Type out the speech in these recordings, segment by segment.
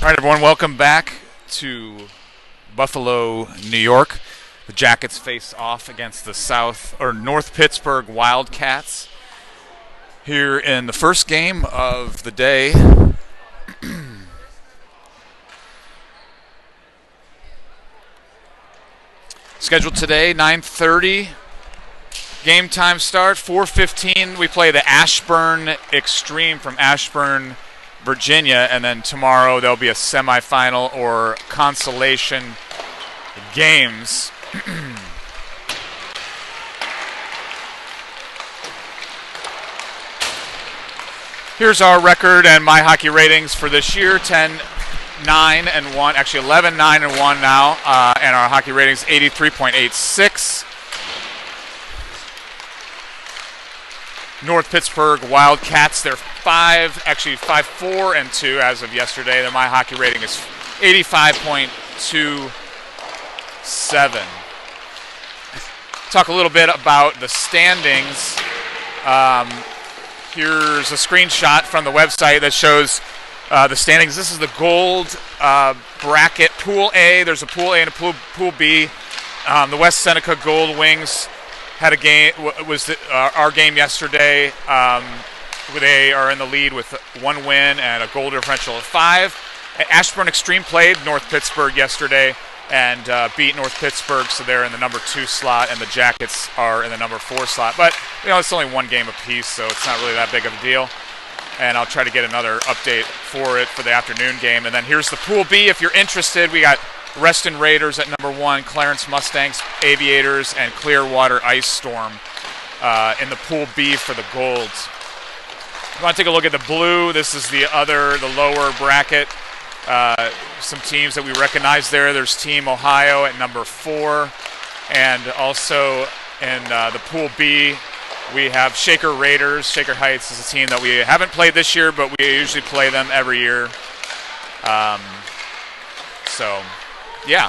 All right, everyone, welcome back to Buffalo, New York. The Jackets face off against the North Pittsburgh Wildcats here in the first game of the day. Scheduled today, 9:30. Game time start, 4:15. We play the Ashburn Extreme from Ashburn, Virginia, and then tomorrow there'll be a semifinal or consolation games. Here's our record and my hockey ratings for this year: 10-9-1, actually 11-9-1 now, and our hockey ratings 83.86. North Pittsburgh Wildcats, they're 5-4-2 as of yesterday. My hockey rating is 85.27. Talk a little bit about the standings. Here's a screenshot from the website that shows the standings. This is the gold bracket, Pool A. There's a Pool A and a Pool B. The West Seneca Gold Wings had a game, our game yesterday. They are in the lead with one win and a goal differential of 5. Ashburn Extreme played North Pittsburgh yesterday and beat North Pittsburgh, so they're in the number 2 slot, and the Jackets are in the number 4 slot. But it's only one game apiece, so it's not really that big of a deal. And I'll try to get another update for the afternoon game. And then here's the Pool B. If you're interested, we got Reston Raiders at number 1, Clarence Mustangs, Aviators, and Clearwater Ice Storm in the Pool B for the Golds. If you want to take a look at the blue, this is the lower bracket. Some teams that we recognize there. There's Team Ohio at number 4. And also in the Pool B, we have Shaker Raiders. Shaker Heights is a team that we haven't played this year, but we usually play them every year. Yeah.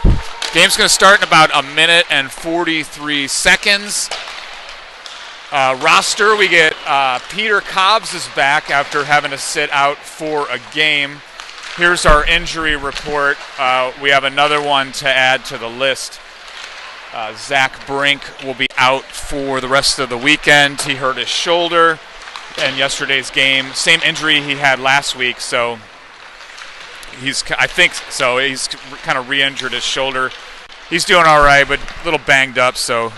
Game's going to start in about 1 minute and 43 seconds. Roster, we get Peter Cobbs is back after having to sit out for a game. Here's our injury report. We have another one to add to the list. Zach Brink will be out for the rest of the weekend. He hurt his shoulder in yesterday's game. Same injury he had last week, so he's kind of re-injured his shoulder. He's doing all right, but a little banged up, so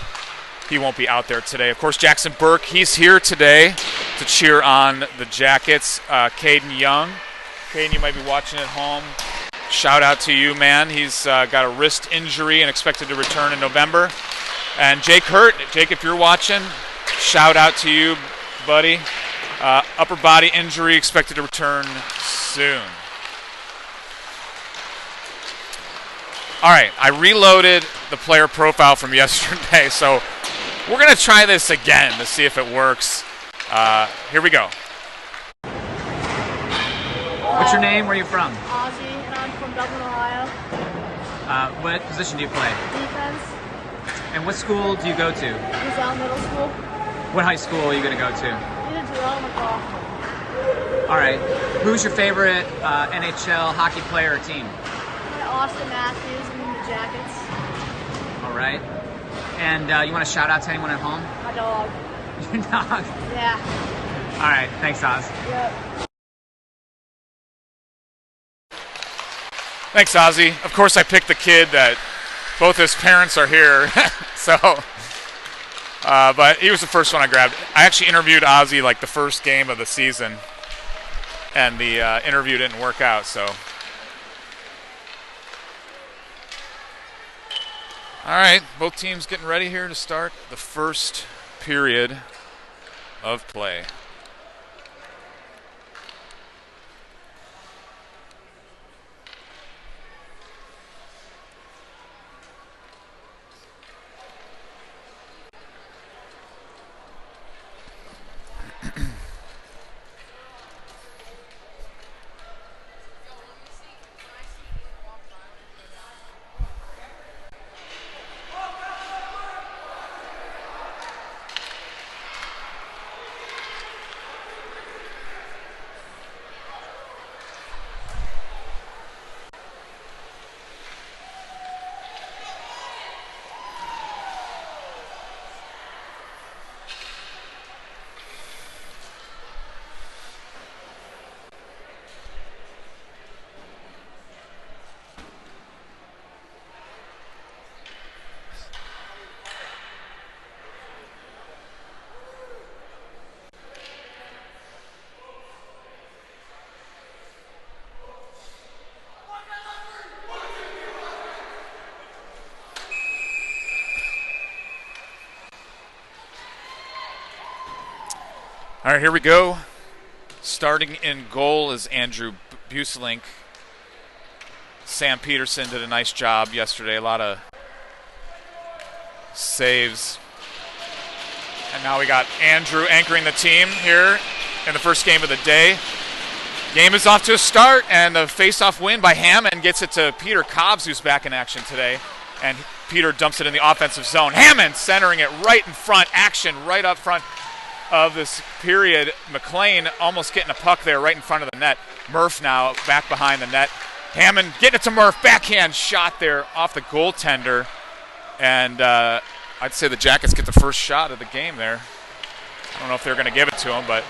he won't be out there today. Of course, Jackson Burke, he's here today to cheer on the Jackets. Caden Young. Caden, you might be watching at home. Shout out to you, man. He's got a wrist injury and expected to return in November. And Jake Hurt. Jake, if you're watching, shout out to you, buddy. Upper body injury, expected to return soon. All right, I reloaded the player profile from yesterday, so we're going to try this again to see if it works. Here we go. What's your name? Where are you from? Ozzy, and I'm from Dublin, Ohio. What position do you play? Defense. And what school do you go to? Gazelle Middle School. What high school are you going to go to? Either Durrell or McCall. All right. Who's your favorite NHL hockey player or team? Austin Matthews and the Jackets. All right. And you want to shout out to anyone at home? My dog. Your dog? Yeah. All right. Thanks, Oz. Yep. Thanks, Ozzy. Of course, I picked the kid that both his parents are here, but he was the first one I grabbed. I actually interviewed Ozzy like the first game of the season, and the interview didn't work out, so. All right, both teams getting ready here to start the first period of play. All right, here we go. Starting in goal is Andrew Buselink. Sam Peterson did a nice job yesterday. A lot of saves. And now we got Andrew anchoring the team here in the first game of the day. Game is off to a start, and the face-off win by Hammond gets it to Peter Cobbs, who's back in action today. And Peter dumps it in the offensive zone. Hammond centering it right in front. Action right up front of this period. McLean almost getting a puck there right in front of the net. Murph now back behind the net. Hammond getting it to Murph. Backhand shot there off the goaltender. And I'd say the Jackets get the first shot of the game there. I don't know if they're going to give it to him, but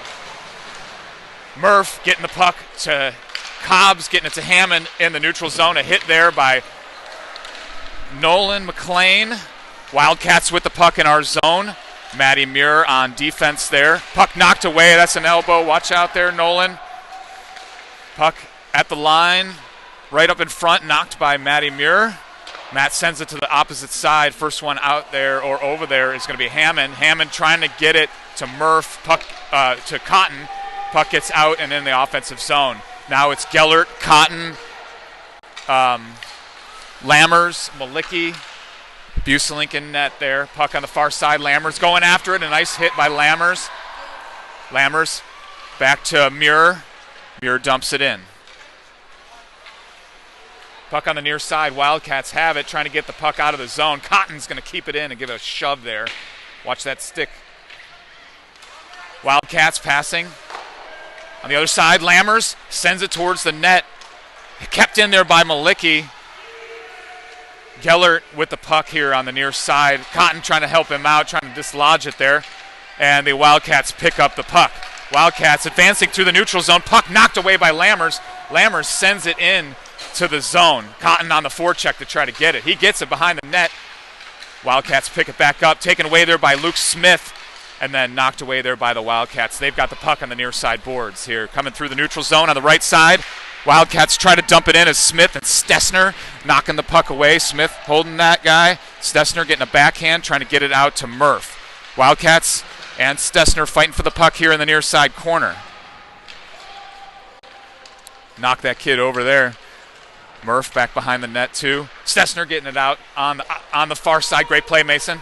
Murph getting the puck to Cobbs, getting it to Hammond in the neutral zone. A hit there by Nolan McLean. Wildcats with the puck in our zone. Matty Muir on defense there. Puck knocked away. That's an elbow. Watch out there, Nolan. Puck at the line. Right up in front, knocked by Matty Muir. Matt sends it to the opposite side. First one out there or over there is going to be Hammond. Hammond trying to get it to Murph. Puck to Cotton. Puck gets out and in the offensive zone. Now it's Gellert, Cotton, Lammers, Malicki, Buselink in net there. Puck on the far side. Lammers going after it. A nice hit by Lammers. Lammers back to Muir. Muir dumps it in. Puck on the near side. Wildcats have it, trying to get the puck out of the zone. Cotton's going to keep it in and give it a shove there. Watch that stick. Wildcats passing. On the other side, Lammers sends it towards the net. Kept in there by Malicki. Gellert with the puck here on the near side. Cotton trying to help him out, trying to dislodge it there. And the Wildcats pick up the puck. Wildcats advancing through the neutral zone. Puck knocked away by Lammers. Lammers sends it in to the zone. Cotton on the forecheck to try to get it. He gets it behind the net. Wildcats pick it back up. Taken away there by Luke Smith. And then knocked away there by the Wildcats. They've got the puck on the near side boards here. Coming through the neutral zone on the right side. Wildcats try to dump it in as Smith and Stessner knocking the puck away. Smith holding that guy. Stessner getting a backhand, trying to get it out to Murph. Wildcats and Stessner fighting for the puck here in the near side corner. Knock that kid over there. Murph back behind the net too. Stessner getting it out on the far side. Great play, Mason.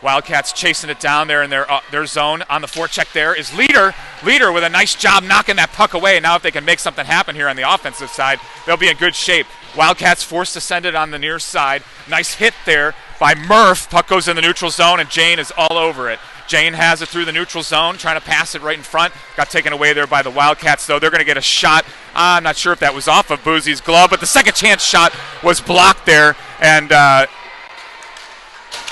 Wildcats chasing it down there in their zone. On the forecheck there is Leader. Leader with a nice job knocking that puck away. Now if they can make something happen here on the offensive side, they'll be in good shape. Wildcats forced to send it on the near side. Nice hit there by Murph. Puck goes in the neutral zone, and Jane is all over it. Jane has it through the neutral zone, trying to pass it right in front. Got taken away there by the Wildcats, though. They're going to get a shot. I'm not sure if that was off of Boozy's glove, but the second chance shot was blocked there, and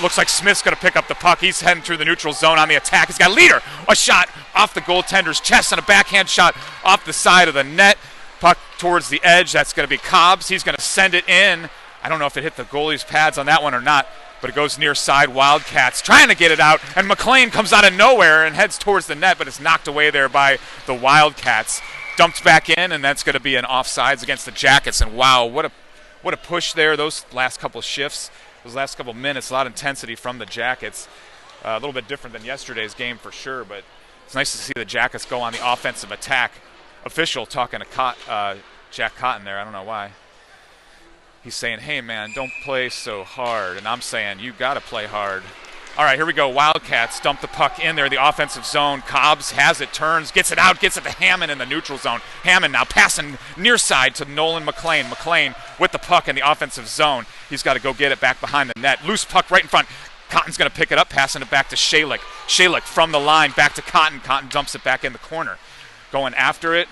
looks like Smith's going to pick up the puck. He's heading through the neutral zone on the attack. He's got Leader. A shot off the goaltender's chest and a backhand shot off the side of the net. Puck towards the edge. That's going to be Cobbs. He's going to send it in. I don't know if it hit the goalie's pads on that one or not, but it goes near side. Wildcats trying to get it out, and McLean comes out of nowhere and heads towards the net, but it's knocked away there by the Wildcats. Dumped back in, and that's going to be an offsides against the Jackets. And wow, what a push there. Those last couple of shifts. Those last couple minutes, a lot of intensity from the Jackets. A little bit different than yesterday's game for sure, but it's nice to see the Jackets go on the offensive attack. Official talking to Jack Cotton there. I don't know why. He's saying, hey, man, don't play so hard. And I'm saying, you got to play hard. All right, here we go. Wildcats dump the puck in there, the offensive zone. Cobbs has it, turns, gets it out, gets it to Hammond in the neutral zone. Hammond now passing near side to Nolan McLean. McLean with the puck in the offensive zone. He's got to go get it back behind the net. Loose puck right in front. Cotton's going to pick it up, passing it back to Shalick. Shalick from the line back to Cotton. Cotton dumps it back in the corner. Going after it,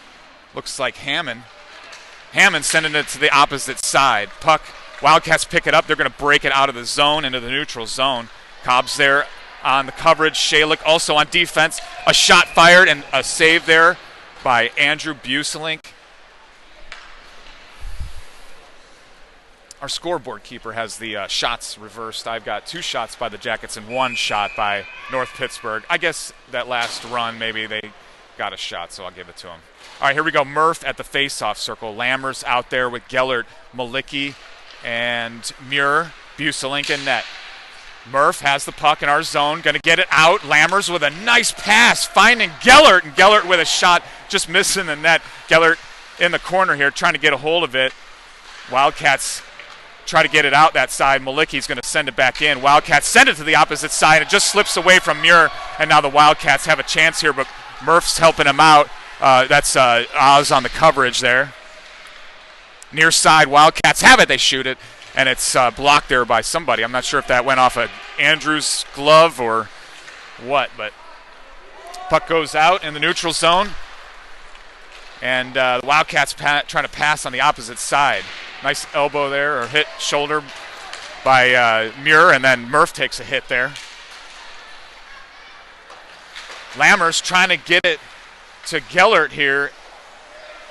looks like Hammond. Hammond sending it to the opposite side. Puck, Wildcats pick it up. They're going to break it out of the zone into the neutral zone. Cobbs there on the coverage. Shalick also on defense. A shot fired and a save there by Andrew Buselink. Our scoreboard keeper has the shots reversed. I've got 2 shots by the Jackets and 1 shot by North Pittsburgh. I guess that last run, maybe they got a shot, so I'll give it to him. All right, here we go. Murph at the face-off circle. Lammers out there with Gellert, Malicki, and Muir. Buselink in net. Murph has the puck in our zone, going to get it out. Lammers with a nice pass, finding Gellert, and Gellert with a shot, just missing the net. Gellert in the corner here, trying to get a hold of it. Wildcats try to get it out that side. Malicki's going to send it back in. Wildcats send it to the opposite side. It just slips away from Muir, and now the Wildcats have a chance here, but Murph's helping him out. That's Oz on the coverage there. Near side, Wildcats have it. They shoot it, and it's blocked there by somebody. I'm not sure if that went off of Andrews' glove or what, but puck goes out in the neutral zone, and the Wildcats trying to pass on the opposite side. Nice elbow there, or hit shoulder by Muir, and then Murph takes a hit there. Lammers trying to get it to Gellert here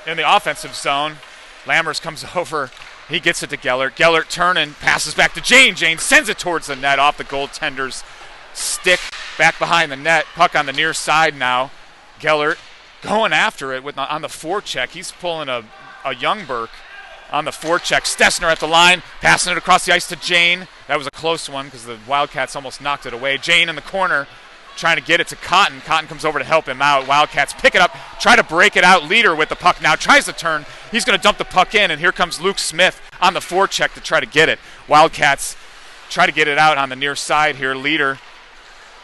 in the offensive zone. Lammers comes over. He gets it to Gellert. Gellert turning, passes back to Jane. Jane sends it towards the net off the goaltender's stick, back behind the net. Puck on the near side now. Gellert going after it on the forecheck. He's pulling a Youngberg on the forecheck. Stessner at the line, passing it across the ice to Jane. That was a close one because the Wildcats almost knocked it away. Jane in the corner, trying to get it to Cotton. Cotton comes over to help him out. Wildcats pick it up, try to break it out. Leader with the puck now, tries to turn. He's going to dump the puck in, and here comes Luke Smith on the forecheck to try to get it. Wildcats try to get it out on the near side here. Leader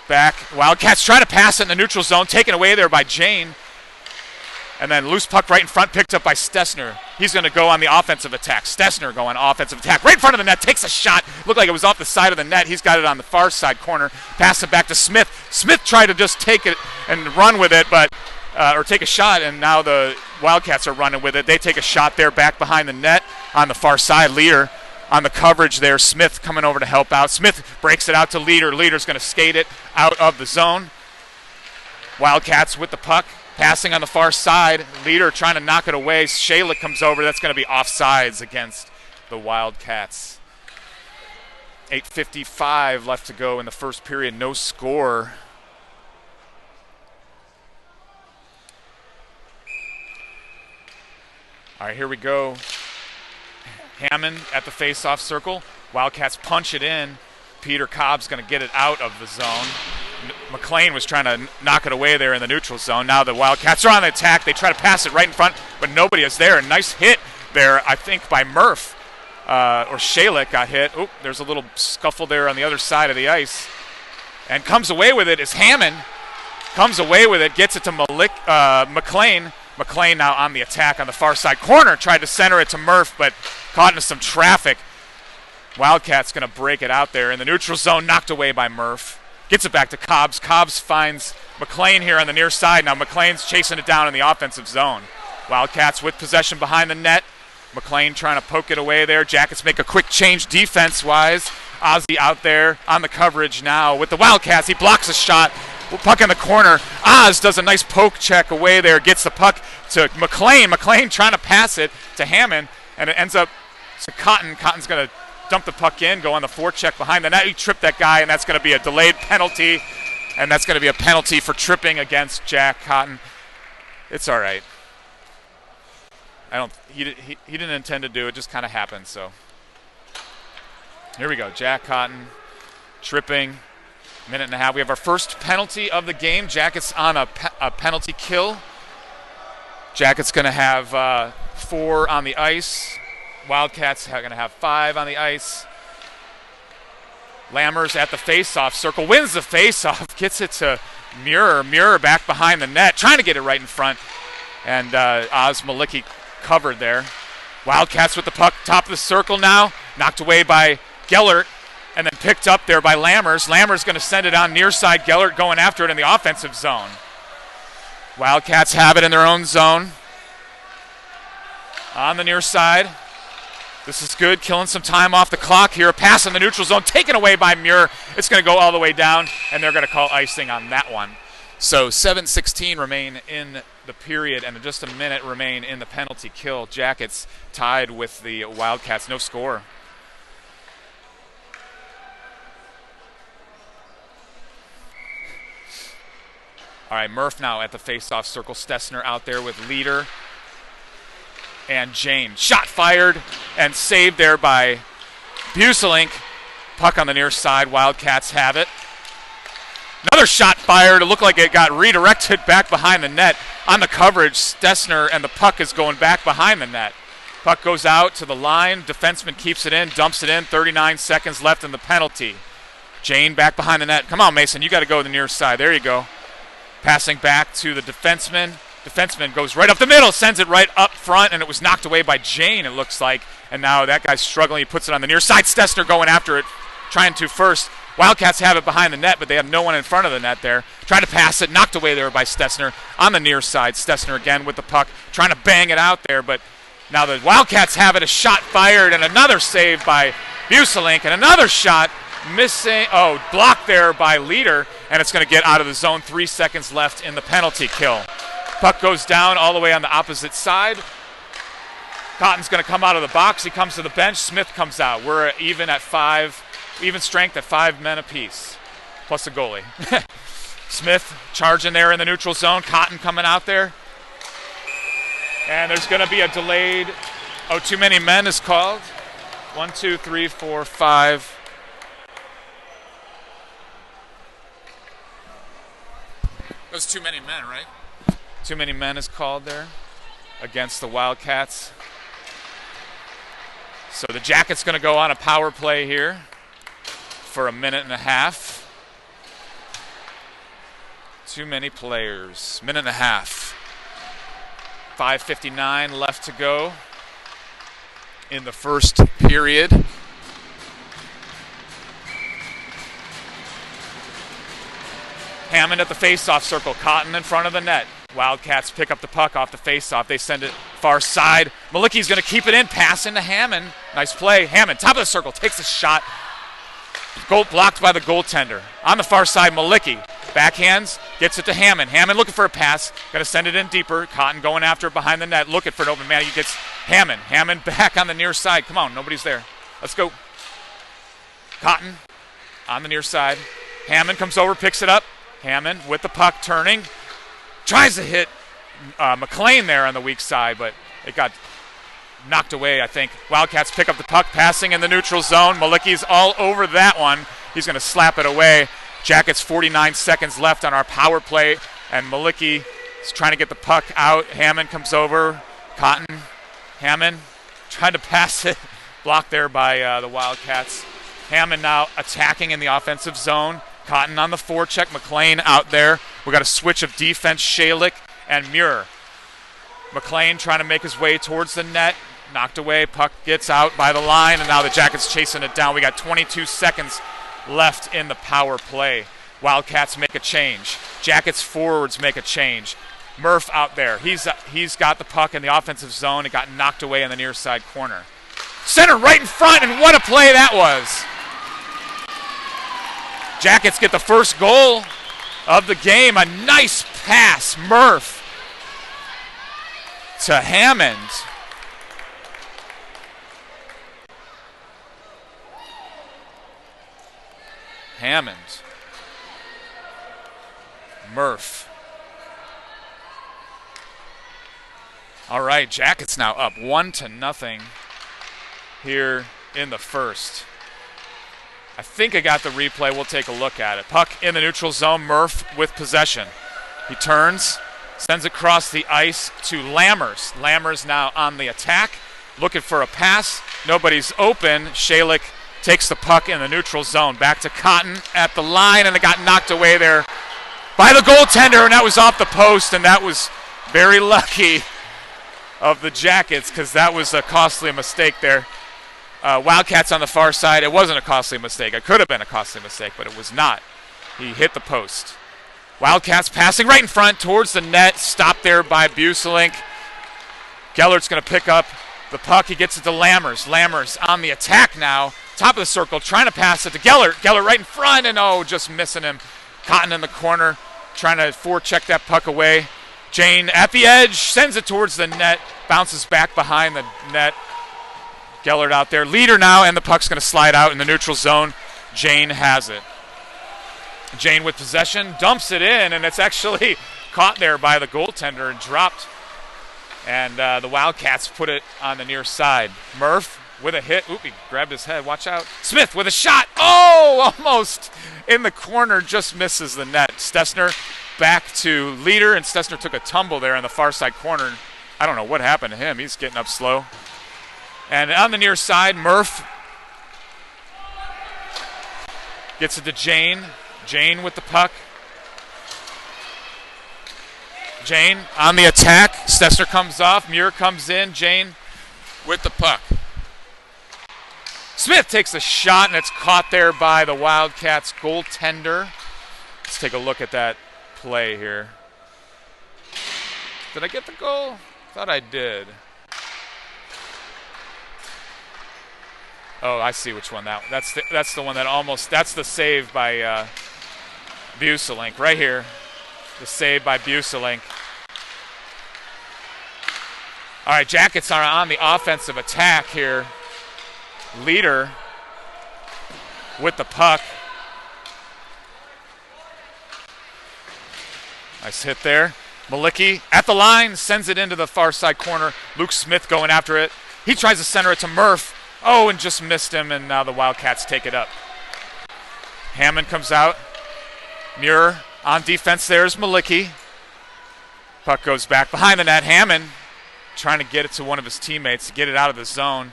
back. Wildcats try to pass it in the neutral zone, taken away there by Jane. And then loose puck right in front, picked up by Stessner. He's going to go on the offensive attack. Stessner going offensive attack. Right in front of the net, takes a shot. Looked like it was off the side of the net. He's got it on the far side corner. Pass it back to Smith. Smith tried to just take it and run with it, but or take a shot, and now the Wildcats are running with it. They take a shot there back behind the net on the far side. Leader on the coverage there. Smith coming over to help out. Smith breaks it out to Leader. Leader's going to skate it out of the zone. Wildcats with the puck. Passing on the far side, Leader trying to knock it away. Shayla comes over. That's going to be offsides against the Wildcats. 8:55 left to go in the first period. No score. All right, here we go. Hammond at the face-off circle. Wildcats punch it in. Peter Cobb's going to get it out of the zone. McLean was trying to knock it away there in the neutral zone. Now the Wildcats are on the attack. They try to pass it right in front, but nobody is there. A nice hit there, I think, by Murph. Or Shalik got hit. Oh, there's a little scuffle there on the other side of the ice. And comes away with it is Hammond. Comes away with it, gets it to McLean. McLean now on the attack on the far side corner. Tried to center it to Murph, but caught into some traffic. Wildcats going to break it out there in the neutral zone, knocked away by Murph. Gets it back to Cobbs. Cobbs finds McLean here on the near side. Now McLean's chasing it down in the offensive zone. Wildcats with possession behind the net. McLean trying to poke it away there. Jackets make a quick change defense-wise. Ozzy out there on the coverage now with the Wildcats. He blocks a shot. Puck in the corner. Oz does a nice poke check away there. Gets the puck to McLean. McLean trying to pass it to Hammond, and it ends up to Cotton. Cotton's going to dump the puck in, go on the forecheck behind the net. He tripped that guy, and that's going to be a delayed penalty, and that's going to be a penalty for tripping against Jack Cotton. It's all right. He didn't intend to do it, just kind of happened. So here we go. Jack Cotton tripping. Minute and a half. We have our first penalty of the game. Jackets on a penalty kill. Jackets going to have 4 on the ice. Wildcats are going to have 5 on the ice. Lammers at the face-off circle. Wins the face-off. Gets it to Muir. Muir back behind the net. Trying to get it right in front. And Oz Malicki covered there. Wildcats with the puck. Top of the circle now. Knocked away by Gellert. And then picked up there by Lammers. Lammers going to send it on near side. Gellert going after it in the offensive zone. Wildcats have it in their own zone. On the near side. This is good, killing some time off the clock here. A pass in the neutral zone, taken away by Muir. It's going to go all the way down, and they're going to call icing on that one. So 7:16 remain in the period, and just a minute remain in the penalty kill. Jackets tied with the Wildcats, no score. All right, Murph now at the face-off circle. Stessner out there with Leader and Jane. Shot fired and saved there by Buselink. Puck on the near side. Wildcats have it. Another shot fired. It looked like it got redirected back behind the net. On the coverage, Stessner, and the puck is going back behind the net. Puck goes out to the line. Defenseman keeps it in, dumps it in. 39 seconds left in the penalty. Jane back behind the net. Come on, Mason. You got to go to the near side. There you go. Passing back to the defenseman. Defenseman goes right up the middle, sends it right up front, and it was knocked away by Jane, it looks like. And now that guy's struggling. He puts it on the near side. Stessner going after it, trying to first. Wildcats have it behind the net, but they have no one in front of the net there. Trying to pass it, knocked away there by Stessner on the near side. Stessner again with the puck, trying to bang it out there, but now the Wildcats have it. A shot fired, and another save by Buselink, and another shot missing. Oh, blocked there by Leader, and it's going to get out of the zone. 3 seconds left in the penalty kill. Puck goes down all the way on the opposite side. Cotton's going to come out of the box. He comes to the bench. Smith comes out. We're even at 5. Even strength at 5 men apiece, plus a goalie. Smith charging there in the neutral zone. Cotton coming out there. And there's going to be a delayed, too many men is called. 1, 2, 3, 4, 5. Those too many men, right? Too many men is called there against the Wildcats. So the Jackets going to go on a power play here for a minute and a half. Too many players. Minute and a half. 5:59 left to go in the first period. Hammond at the face-off circle. Cotton in front of the net. Wildcats pick up the puck off the face-off. They send it far side. Malicki's going to keep it in. Pass into Hammond. Nice play. Hammond, top of the circle, takes a shot. Goal blocked by the goaltender. On the far side, Malicki backhands, gets it to Hammond. Hammond looking for a pass, going to send it in deeper. Cotton going after it behind the net, looking for an open man. He gets Hammond. Hammond back on the near side. Come on, nobody's there. Let's go. Cotton on the near side. Hammond comes over, picks it up. Hammond with the puck, turning. Tries to hit McLean there on the weak side, but it got knocked away, I think. Wildcats pick up the puck, passing in the neutral zone. Malicki's all over that one. He's going to slap it away. Jackets 49 seconds left on our power play, and Malicki is trying to get the puck out. Hammond comes over. Cotton. Hammond trying to pass it. Blocked there by the Wildcats. Hammond now attacking in the offensive zone. Cotton on the forecheck. McLean out there. We got a switch of defense. Shalik and Muir. McLean trying to make his way towards the net. Knocked away. Puck gets out by the line, and now the Jackets chasing it down. We got 22 seconds left in the power play. Wildcats make a change. Jackets forwards make a change. Murph out there. He's got the puck in the offensive zone. It got knocked away in the near side corner. Center right in front, and what a play that was. Jackets get the first goal of the game. A nice pass, Murph to Hammond. Hammond. Murph. All right, Jackets now up 1-0 here in the first. I think I got the replay. We'll take a look at it. Puck in the neutral zone. Murph with possession. He turns, sends it across the ice to Lammers. Lammers now on the attack, looking for a pass. Nobody's open. Shalik takes the puck in the neutral zone. Back to Cotton at the line, and it got knocked away there by the goaltender, and that was off the post, and that was very lucky of the Jackets because that was a costly mistake there. Wildcats on the far side. It wasn't a costly mistake. It could have been a costly mistake, but it was not. He hit the post. Wildcats passing right in front towards the net. Stopped there by Buselink. Gellert's going to pick up the puck. He gets it to Lammers. Lammers on the attack now. Top of the circle, trying to pass it to Gellert. Gellert right in front, and just missing him. Cotton in the corner, trying to forecheck that puck away. Jane at the edge, sends it towards the net. Bounces back behind the net. Gellert out there. Leader now, and the puck's going to slide out in the neutral zone. Jane has it. Jane with possession, dumps it in, and it's actually caught there by the goaltender and dropped. And the Wildcats put it on the near side. Murph with a hit. Oop, he grabbed his head. Watch out. Smith with a shot. Oh, almost in the corner. Just misses the net. Stessner back to leader, and Stessner took a tumble there in the far side corner. I don't know what happened to him. He's getting up slow. And on the near side, Murph gets it to Jane. Jane with the puck. Jane on the attack. Stessner comes off. Muir comes in. Jane with the puck. Smith takes a shot, and it's caught there by the Wildcats goaltender. Let's take a look at that play here. Did I get the goal? Thought I did. Oh, I see which one that's the one that almost, that's the save by Buselink right here. The save by Buselink. All right, Jackets are on the offensive attack here. Leader with the puck. Nice hit there. Malicki at the line, sends it into the far side corner. Luke Smith going after it. He tries to center it to Murph. Oh, and just missed him, and now the Wildcats take it up. Hammond comes out. Muir on defense, there's Malicki. Puck goes back behind the net. Hammond trying to get it to one of his teammates to get it out of the zone.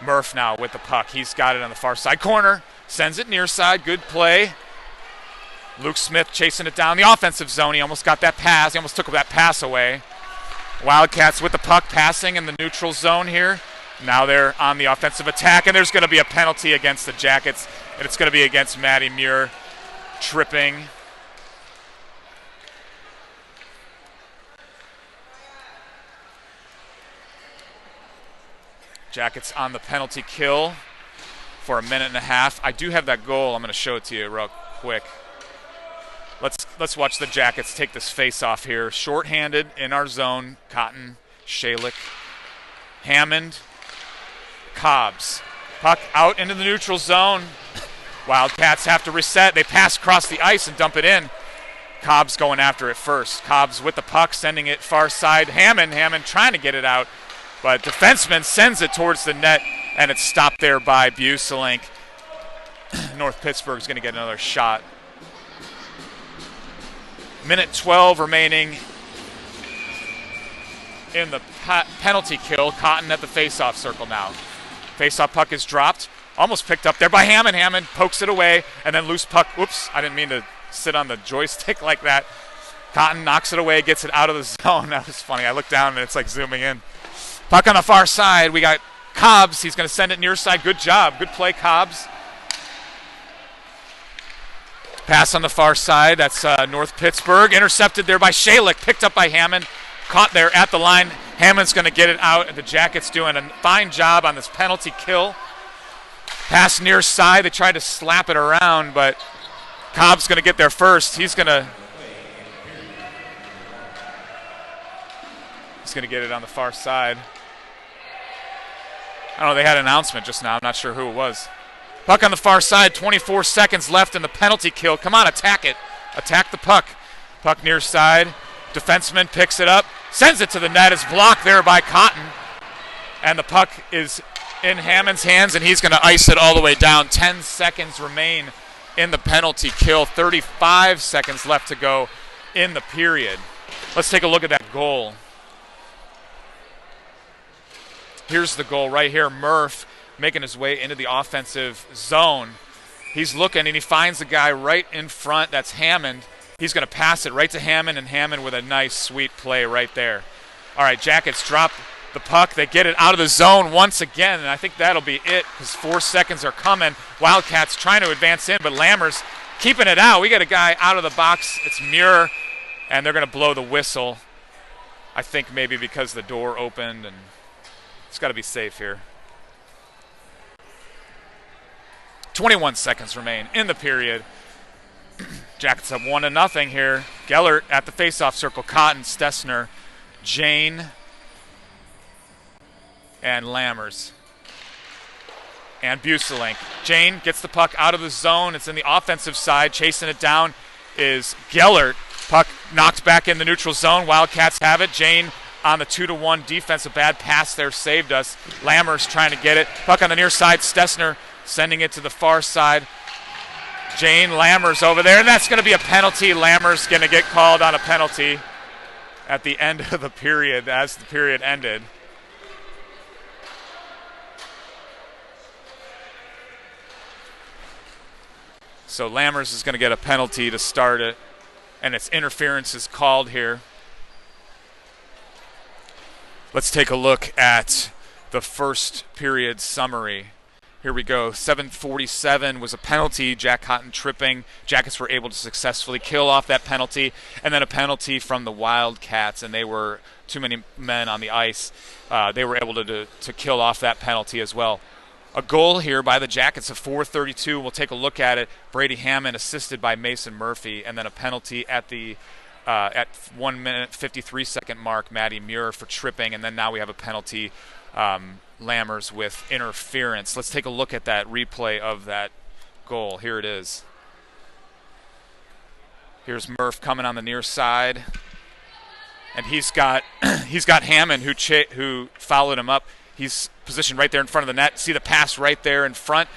Murph now with the puck. He's got it on the far side corner. Sends it near side. Good play. Luke Smith chasing it down the offensive zone. He almost got that pass. He almost took that pass away. Wildcats with the puck passing in the neutral zone here. Now they're on the offensive attack, and there's going to be a penalty against the Jackets, and it's going to be against Matty Muir, tripping. Jackets on the penalty kill for 1.5 minutes. I do have that goal. I'm going to show it to you real quick. Let's watch the Jackets take this face off here. Shorthanded in our zone. Cotton, Shalik, Hammond, Cobbs. Puck out into the neutral zone. Wildcats have to reset. They pass across the ice and dump it in. Cobbs going after it first. Cobbs with the puck, sending it far side. Hammond trying to get it out, but defenseman sends it towards the net, and it's stopped there by Buselink. North Pittsburgh's going to get another shot. 1:12 remaining in the penalty kill. Cotton at the face-off circle now. Face-off puck is dropped. Almost picked up there by Hammond. Hammond pokes it away, and then loose puck. Oops, I didn't mean to sit on the joystick like that. Cotton knocks it away, gets it out of the zone. That was funny. I looked down, and it's like zooming in. Puck on the far side. We got Cobbs. He's going to send it near side. Good job. Good play, Cobbs. Pass on the far side. That's North Pittsburgh. Intercepted there by Shalik. Picked up by Hammond. Caught there at the line. Hammond's going to get it out. And the Jackets doing a fine job on this penalty kill. Pass near side. They tried to slap it around, but Cobb's going to get there first. He's going to get it on the far side. I don't know. They had an announcement just now. I'm not sure who it was. Puck on the far side, 24 seconds left in the penalty kill. Come on, attack it. Attack the puck. Puck near side. Defenseman picks it up, sends it to the net. It's blocked there by Cotton. And the puck is in Hammond's hands, and he's going to ice it all the way down. 10 seconds remain in the penalty kill. 35 seconds left to go in the period. Let's take a look at that goal. Here's the goal right here. Murph making his way into the offensive zone. He's looking, and he finds the guy right in front. That's Hammond. He's going to pass it right to Hammond, and Hammond with a nice, sweet play right there. All right, Jackets drop the puck. They get it out of the zone once again, and I think that'll be it because 4 seconds are coming. Wildcats trying to advance in, but Lammers keeping it out. We got a guy out of the box. It's Muir, and they're going to blow the whistle. I think maybe because the door opened, and it's got to be safe here. 21 seconds remain in the period. Jackets have 1-0 here. Gellert at the faceoff circle. Cotton, Stessner, Jane, and Lammers. And Buselink. Jane gets the puck out of the zone. It's in the offensive side. Chasing it down is Gellert. Puck knocked back in the neutral zone. Wildcats have it. Jane on the 2-1 defense. A bad pass there saved us. Lammers trying to get it. Puck on the near side. Stessner sending it to the far side. Jane Lammers over there, and that's going to be a penalty. Lammers going to get called on a penalty at the end of the period, as the period ended. So Lammers is going to get a penalty to start it, and its interference is called here. Let's take a look at the first period summary. Here we go. 7:47 was a penalty. Jack Cotton tripping. Jackets were able to successfully kill off that penalty, and then a penalty from the Wildcats, and they were too many men on the ice. They were able to kill off that penalty as well. A goal here by the Jackets of 4:32. We'll take a look at it. Brady Hammond assisted by Mason Murphy, and then a penalty at the at 1 minute 53 second mark, Matty Muir for tripping, and then now we have a penalty, Lammers with interference. Let's take a look at that replay of that goal. Here it is. Here's Murph coming on the near side, and he's got Hammond who followed him up. He's positioned right there in front of the net. See the pass right there in front.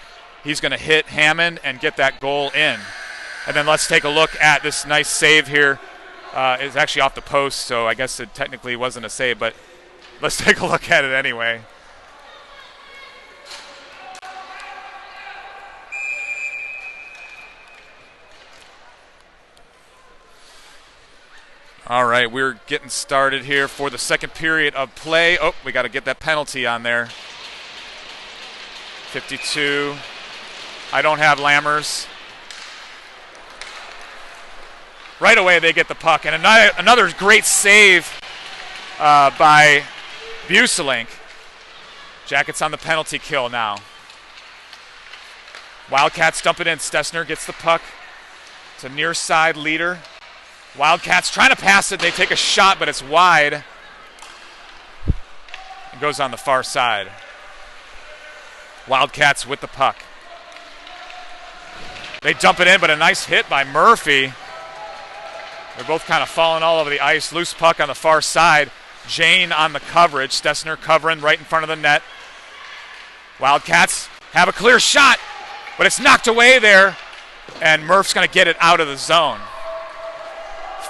He's going to hit Hammond and get that goal in. And then let's take a look at this nice save here. It's actually off the post, so I guess it technically wasn't a save, but let's take a look at it anyway. All right, we're getting started here for the second period of play. Oh, we got to get that penalty on there. 52. I don't have Lammers. Right away, they get the puck. And another great save by Buselink. Jackets on the penalty kill now. Wildcats dump it in. Stessner gets the puck. It's a near side leader. Wildcats trying to pass it. They take a shot, but it's wide. It goes on the far side. Wildcats with the puck. They dump it in, but a nice hit by Murphy. They're both kind of falling all over the ice. Loose puck on the far side. Jane on the coverage. Stessner covering right in front of the net. Wildcats have a clear shot, but it's knocked away there, and Murph's going to get it out of the zone.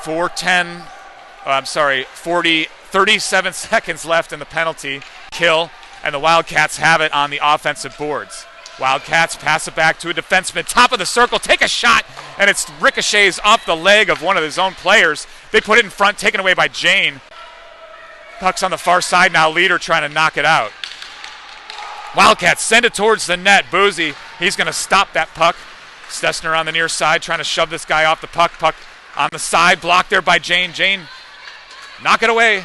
37 seconds left in the penalty kill, and the Wildcats have it on the offensive boards. Wildcats pass it back to a defenseman, top of the circle, take a shot, and it ricochets off the leg of one of his own players. They put it in front, taken away by Jane. Puck's on the far side now, leader trying to knock it out. Wildcats send it towards the net. Boozy, he's going to stop that puck. Stessner on the near side trying to shove this guy off the puck. Puck on the side, blocked there by Jane. Jane, knock it away.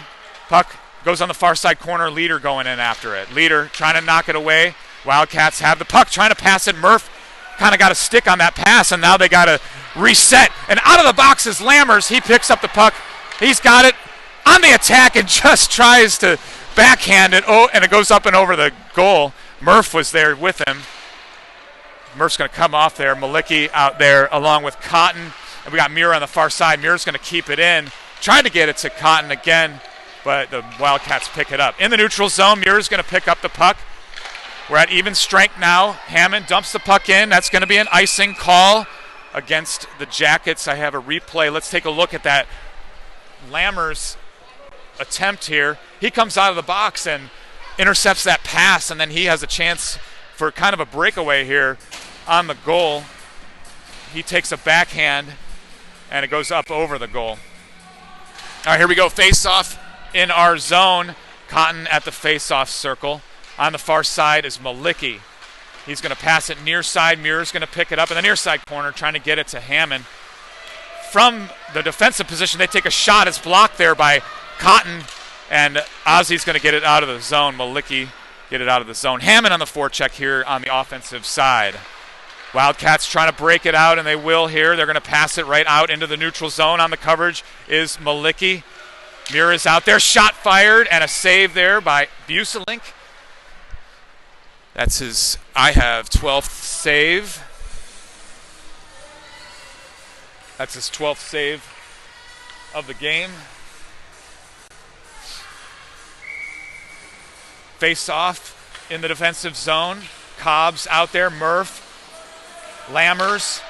Puck goes on the far side corner. Leader going in after it. Leader trying to knock it away. Wildcats have the puck, trying to pass it. Murph kind of got a stick on that pass, and now they got to reset. And out of the box is Lammers. He picks up the puck. He's got it on the attack and just tries to backhand it. Oh, and it goes up and over the goal. Murph was there with him. Murph's going to come off there. Malicki out there along with Cotton. And we got Muir on the far side. Muir's going to keep it in. Trying to get it to Cotton again, but the Wildcats pick it up. In the neutral zone, Muir's going to pick up the puck. We're at even strength now. Hammond dumps the puck in. That's going to be an icing call against the Jackets. I have a replay. Let's take a look at that Lammers attempt here. He comes out of the box and intercepts that pass, and then he has a chance for kind of a breakaway here on the goal. He takes a backhand, and it goes up over the goal. All right, here we go. Face-off in our zone. Cotton at the face-off circle. On the far side is Malicki. He's going to pass it near side. Muir's going to pick it up in the near side corner, trying to get it to Hammond. From the defensive position, they take a shot. It's blocked there by Cotton, and Ozzy's going to get it out of the zone. Malicki get it out of the zone. Hammond on the forecheck here on the offensive side. Wildcats trying to break it out, and they will here. They're going to pass it right out into the neutral zone. On the coverage is Malicki. Muir is out there. Shot fired, and a save there by Buselink. That's his, I have 12th save. That's his 12th save of the game. face off in the defensive zone. Cobbs out there, Murph, Lammers,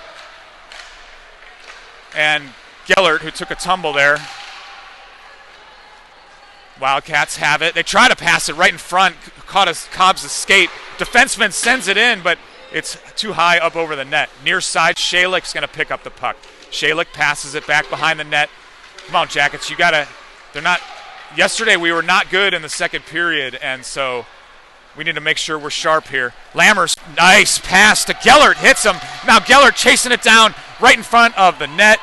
and Gellert, who took a tumble there. Wildcats have it. They try to pass it right in front. Caught Cobbs' skate. Defenseman sends it in, but it's too high up over the net. Near side, Shalick's going to pick up the puck. Shalick passes it back behind the net. Come on, Jackets. You got to – they're not – yesterday we were not good in the second period, and so we need to make sure we're sharp here. Lammers, nice pass to Gellert. Hits him. Now Gellert chasing it down right in front of the net.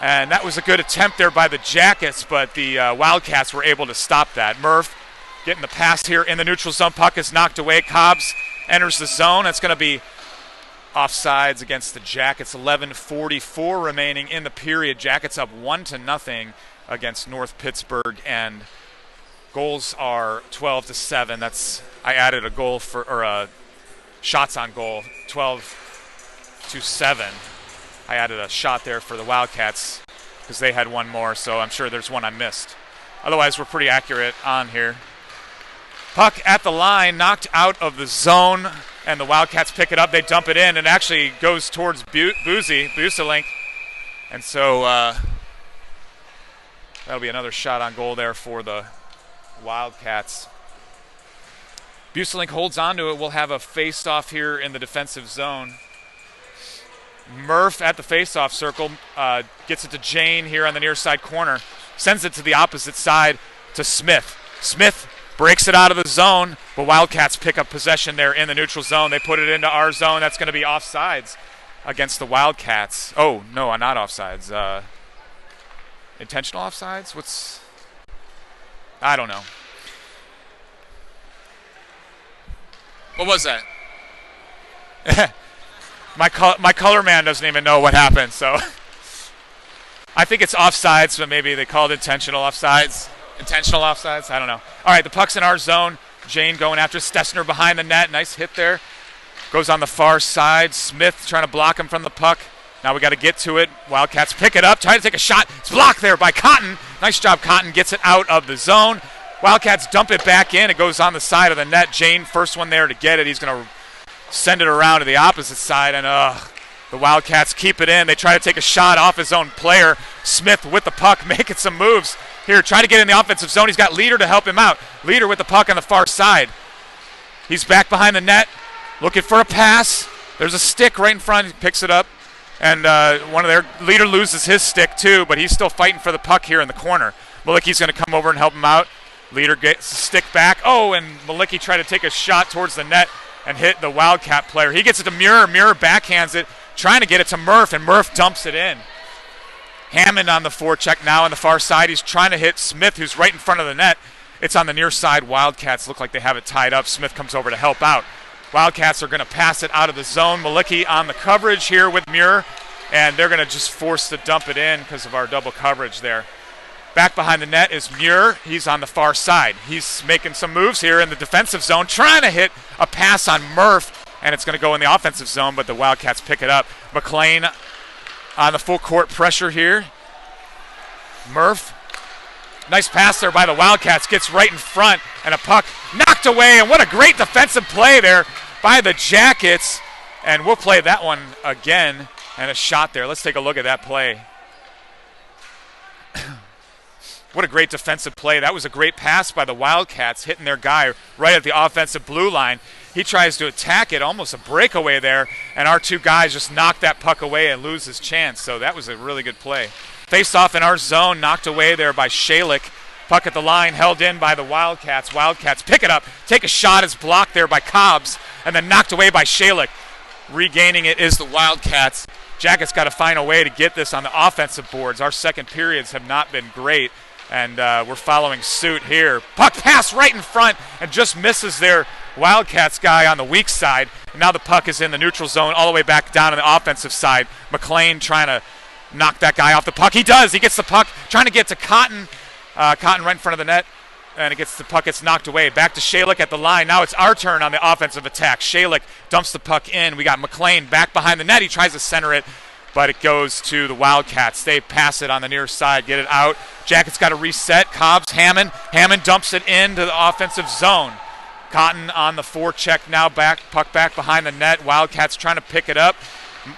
And that was a good attempt there by the Jackets, but the Wildcats were able to stop that. Murph getting the pass here in the neutral zone. Puck is knocked away. Cobbs enters the zone. That's going to be offsides against the Jackets. 11:44 remaining in the period. Jackets up 1-0 against North Pittsburgh, and goals are 12-7. That's I added a goal shots on goal, 12-7. I added a shot there for the Wildcats because they had one more, so I'm sure there's one I missed. Otherwise, we're pretty accurate on here. Puck at the line, knocked out of the zone, and the Wildcats pick it up. They dump it in, and actually goes towards Buselink. And so that'll be another shot on goal there for the Wildcats. Buselink holds on to it. We'll have a face-off here in the defensive zone. Murph at the face-off circle, gets it to Jane here on the near side corner, sends it to the opposite side to Smith. Smith breaks it out of the zone, but Wildcats pick up possession there in the neutral zone. They put it into our zone. That's going to be offsides against the Wildcats. Oh, no, not offsides. Intentional offsides? I don't know. What was that? My color man doesn't even know what happened, so I think it's offsides, but maybe they called intentional offsides. Intentional offsides? I don't know. All right, the puck's in our zone. Jane going after Stessner behind the net. Nice hit there. Goes on the far side. Smith trying to block him from the puck. Now we got to get to it. Wildcats pick it up, try to take a shot. It's blocked there by Cotton. Nice job, Cotton gets it out of the zone. Wildcats dump it back in. It goes on the side of the net. Jane, first one there to get it. He's going to send it around to the opposite side, and the Wildcats keep it in. They try to take a shot off his own player. Smith with the puck, making some moves. Here, try to get in the offensive zone. He's got Leader to help him out. Leader with the puck on the far side. He's back behind the net, looking for a pass. There's a stick right in front. He picks it up, and Leader loses his stick too, but he's still fighting for the puck here in the corner. Malicki's going to come over and help him out. Leader gets the stick back. Oh, and Malicki tried to take a shot towards the net and hit the Wildcat player. He gets it to Muir. Muir backhands it, trying to get it to Murph, and Murph dumps it in. Hammond on the forecheck now on the far side. He's trying to hit Smith, who's right in front of the net. It's on the near side. Wildcats look like they have it tied up. Smith comes over to help out. Wildcats are going to pass it out of the zone. Malicki on the coverage here with Muir, and they're going to just force to dump it in because of our double coverage there. Back behind the net is Muir. He's on the far side. He's making some moves here in the defensive zone, trying to hit a pass on Murph, and it's going to go in the offensive zone, but the Wildcats pick it up. McLean on the full court pressure here. Murph, nice pass there by the Wildcats, gets right in front, and a puck knocked away, and what a great defensive play there by the Jackets, and we'll play that one again, and a shot there. Let's take a look at that play. What a great defensive play. That was a great pass by the Wildcats, hitting their guy right at the offensive blue line. He tries to attack it, almost a breakaway there, and our two guys just knock that puck away and lose his chance. So that was a really good play. Face off in our zone, knocked away there by Shalick. Puck at the line, held in by the Wildcats. Wildcats pick it up, take a shot, is blocked there by Cobbs, and then knocked away by Shalick. Regaining it is the Wildcats. Jackets got to find a way to get this on the offensive boards. Our second periods have not been great. And we're following suit here. Puck pass right in front and just misses their Wildcats guy on the weak side. And now the puck is in the neutral zone all the way back down on the offensive side. McLean trying to knock that guy off the puck. He does. He gets the puck, trying to get to Cotton. Cotton right in front of the net. And the puck gets knocked away. Back to Shalick at the line. Now it's our turn on the offensive attack. Shalick dumps the puck in. We got McLean back behind the net. He tries to center it, but it goes to the Wildcats. They pass it on the near side, get it out. Jackets got to reset. Cobbs, Hammond. Hammond dumps it into the offensive zone. Cotton on the forecheck now, puck back behind the net. Wildcats trying to pick it up.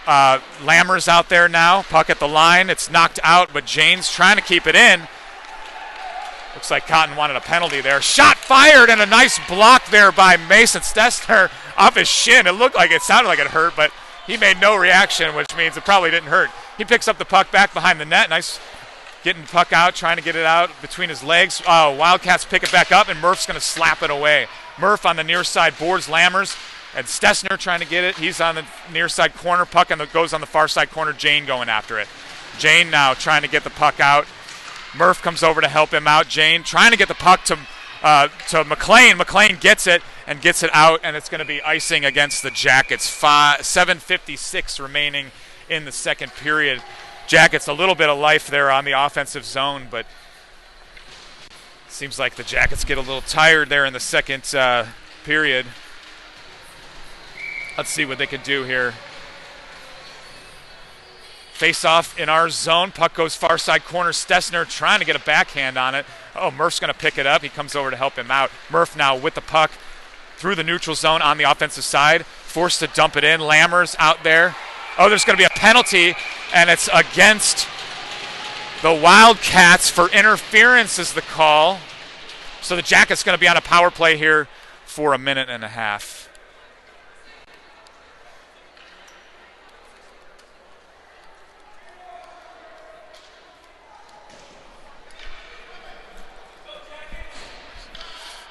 Lammers out there now, puck at the line. It's knocked out, but Jane's trying to keep it in. Looks like Cotton wanted a penalty there. Shot fired, and a nice block there by Mason Stessner off his shin. It sounded like it hurt, but he made no reaction, which means it probably didn't hurt. He picks up the puck back behind the net. Nice getting the puck out, trying to get it out between his legs. Wildcats pick it back up, and Murph's going to slap it away. Murph on the near side boards Lammers, and Stessner trying to get it. He's on the near side corner. Puck goes on the far side corner. Jane going after it. Jane now trying to get the puck out. Murph comes over to help him out. Jane trying to get the puck to McLean. McLean gets it out, and it's going to be icing against the Jackets. 7:56 remaining in the second period. Jackets a little bit of life there on the offensive zone, but seems like the Jackets get a little tired there in the second period. Let's see what they can do here. Face off in our zone. Puck goes far side corner. Stessner trying to get a backhand on it. Murph's going to pick it up. He comes over to help him out. Murph now with the puck through the neutral zone on the offensive side. Forced to dump it in. Lammers out there. There's going to be a penalty, and it's against the Wildcats for interference is the call. So the Jackets going to be on a power play here for a minute and a half.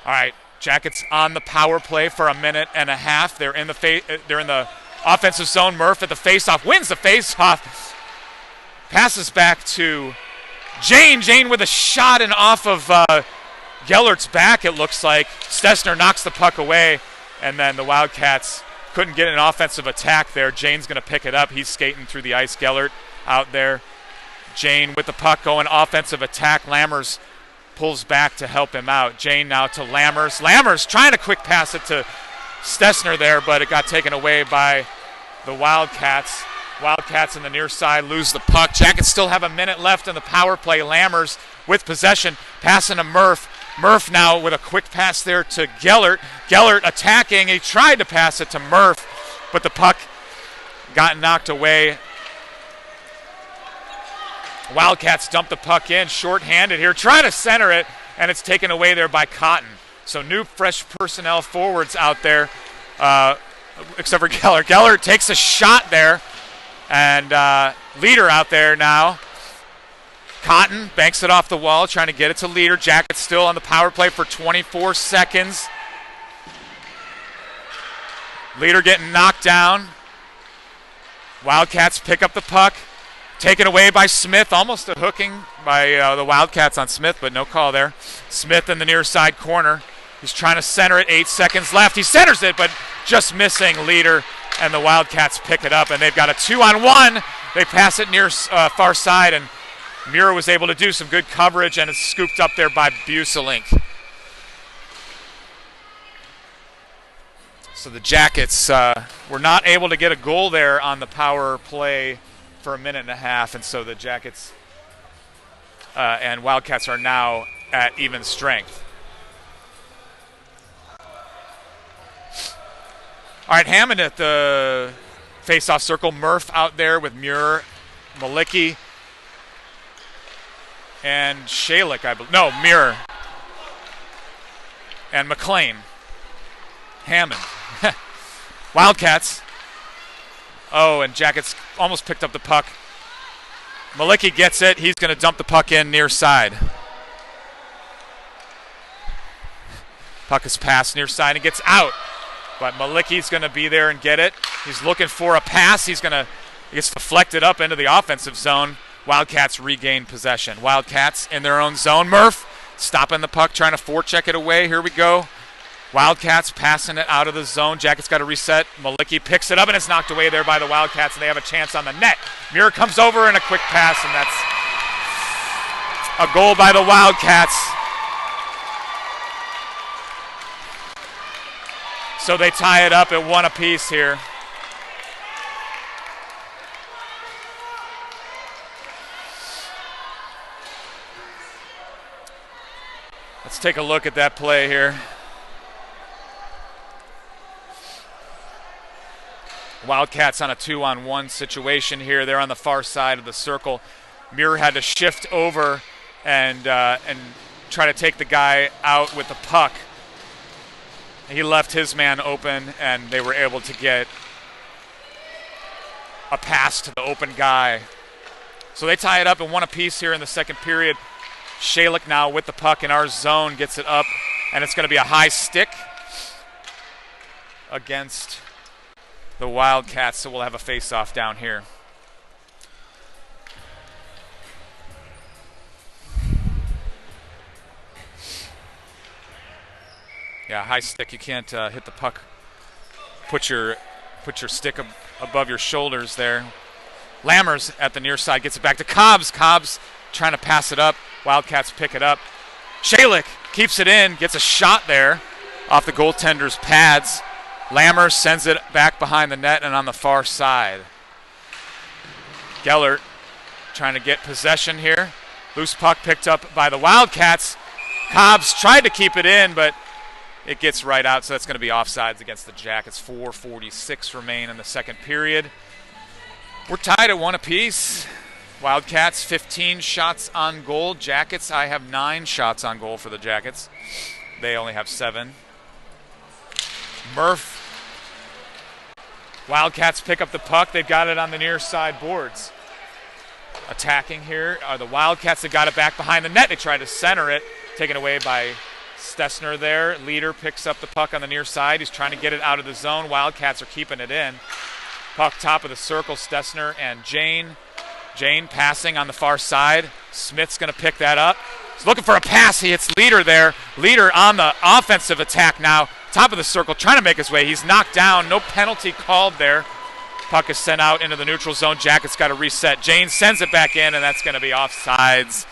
All right, Jackets on the power play for a minute and a half. They're in the offensive zone. Murph at the faceoff wins the faceoff. Passes back to Jane. Jane with a shot and off of Gellert's back. It looks like Stessner knocks the puck away, and then the Wildcats couldn't get an offensive attack there. Jane's going to pick it up. He's skating through the ice. Gellert out there. Jane with the puck going offensive attack. Lammers pulls back to help him out. Jane now to Lammers. Lammers trying to quick pass it to Stessner there, but it got taken away by the Wildcats. Wildcats in the near side lose the puck. Jackets still have a minute left in the power play. Lammers with possession, passing to Murph. Murph now with a quick pass there to Gellert. Gellert attacking. He tried to pass it to Murph, but the puck got knocked away. Wildcats dump the puck in, short-handed here, trying to center it, and it's taken away there by Cotton. So new, fresh personnel forwards out there, except for Gellert. Gellert takes a shot there, and Leader out there now. Cotton banks it off the wall, trying to get it to Leader. Jackets still on the power play for 24 seconds. Leader getting knocked down. Wildcats pick up the puck. Taken away by Smith, almost a hooking by the Wildcats on Smith, but no call there. Smith in the near side corner. He's trying to center it, 8 seconds left. He centers it, but just missing Leader, and the Wildcats pick it up, and they've got a 2-on-1. They pass it near far side, and Muir was able to do some good coverage, and it's scooped up there by Buselink. So the Jackets were not able to get a goal there on the power play for a minute and a half, and so the Jackets and Wildcats are now at even strength. All right, Hammond at the face-off circle. Murph out there with Muir, Malicki, and Shalik, I believe. No, Muir and McLean. Hammond. Wildcats. And Jackets almost picked up the puck. Malicki gets it. He's going to dump the puck in near side. Puck is passed near side and gets out. But Malicki's going to be there and get it. He's looking for a pass. He gets deflected up into the offensive zone. Wildcats regain possession. Wildcats in their own zone. Murph stopping the puck, trying to forecheck it away. Here we go. Wildcats passing it out of the zone. Jackets got to reset. Malicki picks it up, and it's knocked away there by the Wildcats, and they have a chance on the net. Muir comes over and a quick pass, and that's a goal by the Wildcats. So they tie it up at 1 apiece here. Let's take a look at that play here. Wildcats on a 2-on-1 situation here. They're on the far side of the circle. Muir had to shift over and try to take the guy out with the puck. He left his man open, and they were able to get a pass to the open guy. So they tie it up in one apiece here in the second period. Shalik now with the puck in our zone, gets it up, and it's going to be a high stick against the Wildcats, so we'll have a face-off down here. Yeah, high stick. You can't hit the puck. Put your stick above your shoulders there. Lammers at the near side gets it back to Cobbs. Cobbs trying to pass it up. Wildcats pick it up. Shalik keeps it in, gets a shot there off the goaltender's pads. Lammers sends it back behind the net and on the far side. Gellert trying to get possession here. Loose puck picked up by the Wildcats. Cobbs tried to keep it in, but it gets right out, so that's going to be offsides against the Jackets. 4:46 remain in the second period. We're tied at one apiece. Wildcats 15 shots on goal. Jackets, I have 9 shots on goal for the Jackets. They only have 7. Murph. Wildcats pick up the puck. They've got it on the near side boards. Attacking here are the Wildcats. They got it back behind the net. They try to center it. Taken away by Stessner there. Leader picks up the puck on the near side. He's trying to get it out of the zone. Wildcats are keeping it in. Puck top of the circle. Stessner and Jane. Jane passing on the far side. Smith's going to pick that up. He's looking for a pass. He hits Leader there. Leader on the offensive attack now. Top of the circle, trying to make his way. He's knocked down. No penalty called there. Puck is sent out into the neutral zone. Jackets got to reset. Jane sends it back in, and that's going to be offsides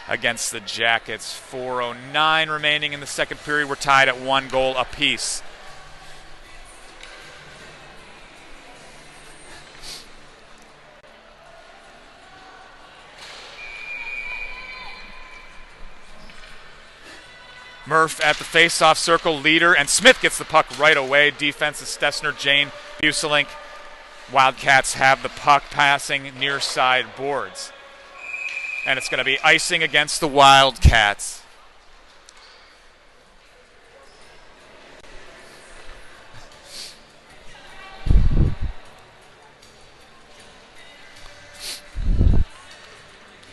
against the Jackets. 4:09 remaining in the second period. We're tied at 1 goal apiece. Murph at the face-off circle, Leader, and Smith gets the puck right away. Defense is Stessner, Jane, Buselink. Wildcats have the puck passing near side boards. And it's going to be icing against the Wildcats.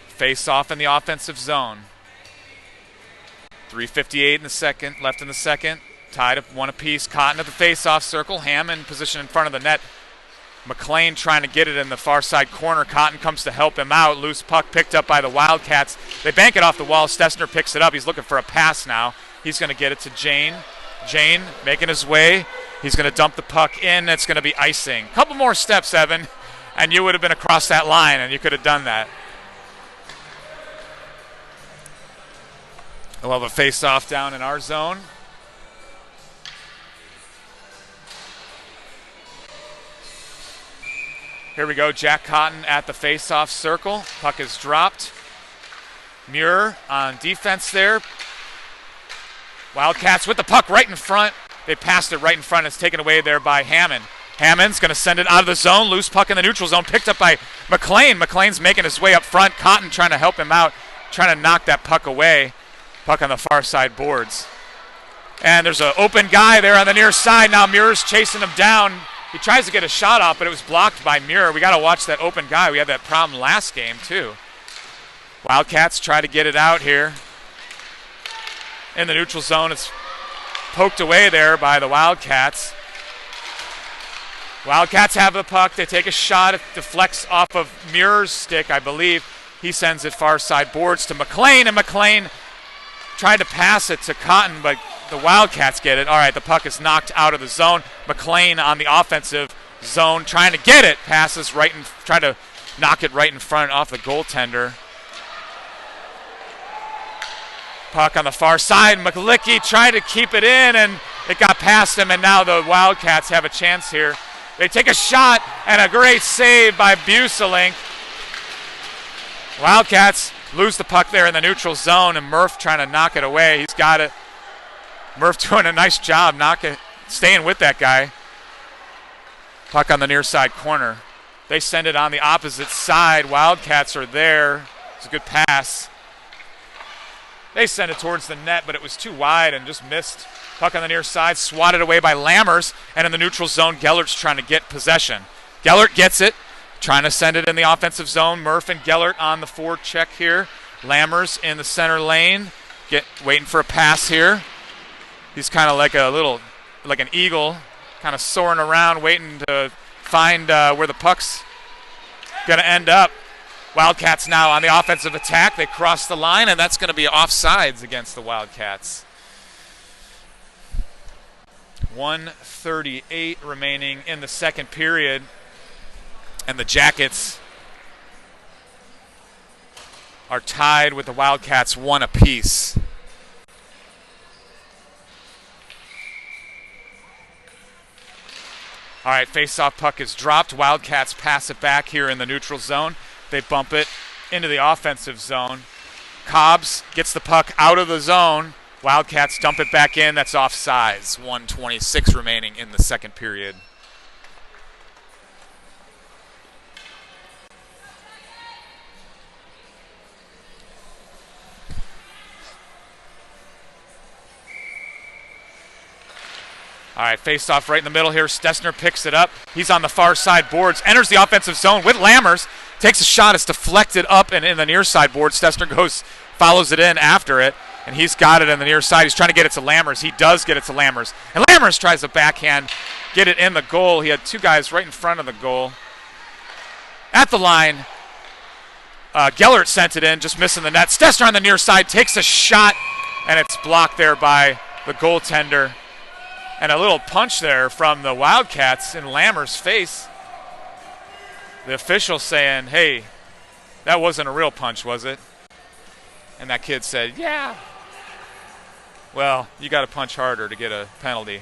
Face-off in the offensive zone. 3:58 in the second, left in the second. Tied up 1 apiece. Cotton at the face-off circle. Hammond in position in front of the net. McLean trying to get it in the far side corner. Cotton comes to help him out. Loose puck picked up by the Wildcats. They bank it off the wall. Stessner picks it up. He's looking for a pass now. He's going to get it to Jane. Jane making his way. He's going to dump the puck in. It's going to be icing. Couple more steps, Evan, and you would have been across that line, and you could have done that. We'll have a face-off down in our zone. Here we go, Jack Cotton at the face-off circle. Puck is dropped. Muir on defense there. Wildcats with the puck right in front. They passed it right in front. It's taken away there by Hammond. Hammond's going to send it out of the zone. Loose puck in the neutral zone. Picked up by McLean. McLean's making his way up front. Cotton trying to help him out. Trying to knock that puck away. Puck on the far side boards. And there's an open guy there on the near side. Now Muir's chasing him down. He tries to get a shot off, but it was blocked by Muir. We got to watch that open guy. We had that problem last game, too. Wildcats try to get it out here. In the neutral zone, it's poked away there by the Wildcats. Wildcats have the puck. They take a shot. It deflects off of Muir's stick, I believe. He sends it far side boards to McLean, and McLean tried to pass it to Cotton, but the Wildcats get it. All right, the puck is knocked out of the zone. McLean on the offensive zone trying to get it. Passes right and try to knock it right in front off the goaltender. Puck on the far side. McLickey tried to keep it in, and it got past him, and now the Wildcats have a chance here. They take a shot, and a great save by Buselink. Wildcats lose the puck there in the neutral zone, and Murph trying to knock it away. He's got it. Murph doing a nice job staying with that guy. Puck on the near side corner. They send it on the opposite side. Wildcats are there. It's a good pass. They send it towards the net, but it was too wide and just missed. Puck on the near side, swatted away by Lammers, and in the neutral zone, Gellert's trying to get possession. Gellert gets it, trying to send it in the offensive zone. Murph and Gellert on the forecheck here. Lammers in the center lane, waiting for a pass here. He's kind of like an eagle, kind of soaring around, waiting to find where the puck's going to end up. Wildcats now on the offensive attack. They cross the line, and that's going to be offsides against the Wildcats. 1:38 remaining in the second period, and the Jackets are tied with the Wildcats 1 apiece. All right, face-off puck is dropped. Wildcats pass it back here in the neutral zone. They bump it into the offensive zone. Cobbs gets the puck out of the zone. Wildcats dump it back in. That's offsides. 1:26 remaining in the second period. All right, face-off right in the middle here. Stessner picks it up. He's on the far side boards, enters the offensive zone with Lammers, takes a shot. It's deflected up and in the near side board. Stessner follows it in after it, and he's got it in the near side. He's trying to get it to Lammers. He does get it to Lammers. And Lammers tries to backhand, get it in the goal. He had two guys right in front of the goal. At the line, Gellert sent it in, just missing the net. Stessner on the near side takes a shot, and it's blocked there by the goaltender. And a little punch there from the Wildcats in Lammers' face. The official saying, hey, that wasn't a real punch, was it? And that kid said, yeah. Well, you got to punch harder to get a penalty.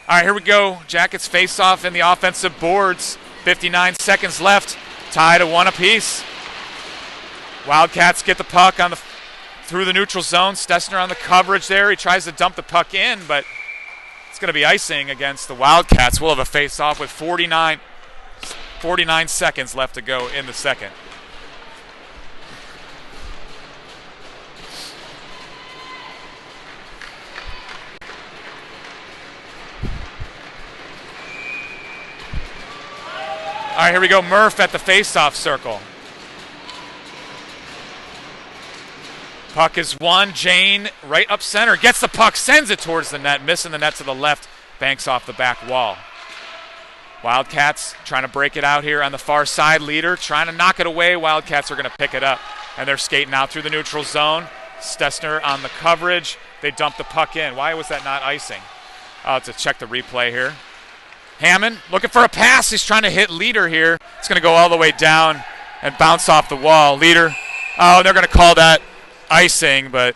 All right, here we go. Jackets face off in the offensive boards. 59 seconds left. Tied at 1 apiece. Wildcats get the puck through the neutral zone. Stessner on the coverage there. He tries to dump the puck in, but it's going to be icing against the Wildcats. We'll have a face-off with 49 seconds left to go in the second. All right, here we go. Murph at the face-off circle. Puck is won. Jane right up center. Gets the puck, sends it towards the net. Missing the net to the left. Banks off the back wall. Wildcats trying to break it out here on the far side. Leader trying to knock it away. Wildcats are going to pick it up. And they're skating out through the neutral zone. Stessner on the coverage. They dump the puck in. Why was that not icing? I'll have to check the replay here. Hammond looking for a pass. He's trying to hit Leader here. It's going to go all the way down and bounce off the wall. Leader. Oh, they're going to call that icing, but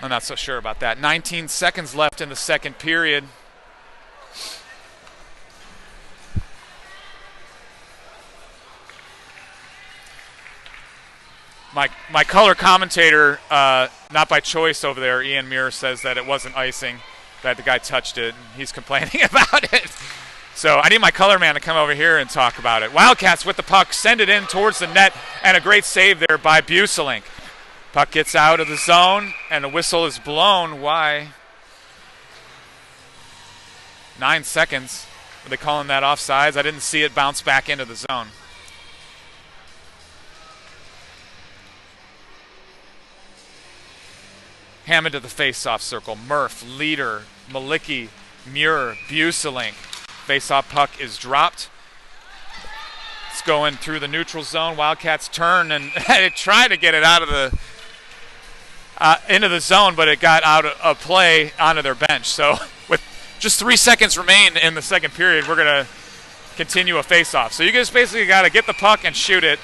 I'm not so sure about that. 19 seconds left in the second period. My color commentator, not by choice over there, Ian Muir, says that it wasn't icing, that the guy touched it, and he's complaining about it. So I need my color man to come over here and talk about it. Wildcats with the puck, send it in towards the net, and a great save there by Buselink. Puck gets out of the zone, and a whistle is blown. Why? 9 seconds. Are they calling that offsides? I didn't see it bounce back into the zone. Hammond to the face-off circle. Murph, Leader, Malicki, Muir, Buselink. Face-off puck is dropped. It's going through the neutral zone. Wildcats turn and try to get it out of the into the zone, but it got out of play onto their bench. So with just 3 seconds remain in the second period, we're going to continue a face-off. So you just basically got to get the puck and shoot it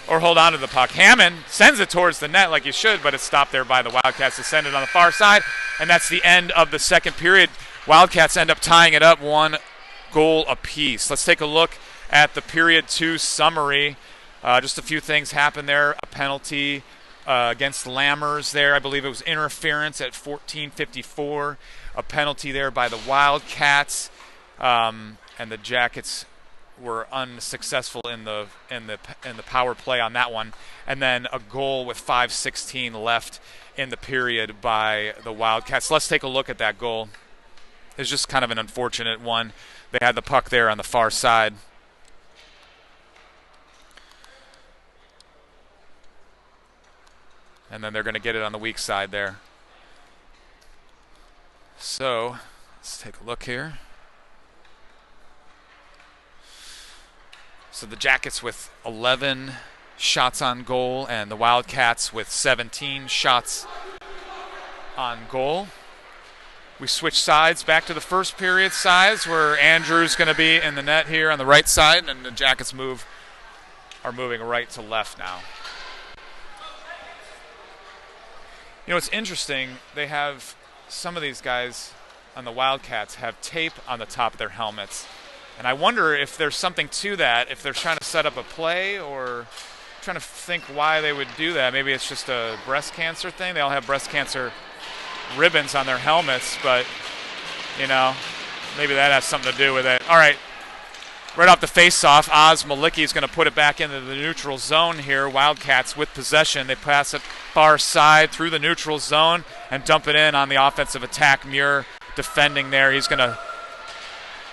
or hold on to the puck. Hammond sends it towards the net like you should, but it's stopped there by the Wildcats to send it on the far side, and that's the end of the second period. Wildcats end up tying it up 1 goal apiece. Let's take a look at the period 2 summary. Just a few things happened there. A penalty against Lammers there. I believe it was interference at 14:54. A penalty there by the Wildcats, and the Jackets were unsuccessful in the power play on that one. And then a goal with 5:16 left in the period by the Wildcats. Let's take a look at that goal. It's just kind of an unfortunate one. They had the puck there on the far side. And then they're going to get it on the weak side there. So, let's take a look here. So the Jackets with 11 shots on goal and the Wildcats with 17 shots on goal. We switch sides back to the first period sides where Andrew's going to be in the net here on the right side, and the Jackets are moving right to left now. You know, it's interesting. They have some of these guys on the Wildcats have tape on the top of their helmets. And I wonder if there's something to that, if they're trying to set up a play or trying to think why they would do that. Maybe it's just a breast cancer thing. They all have breast cancer ribbons on their helmets, but, you know, maybe that has something to do with it. All right, right off the face-off, Oz Malicki is going to put it back into the neutral zone here. Wildcats with possession. They pass it far side through the neutral zone and dump it in on the offensive attack. Muir defending there. He's going to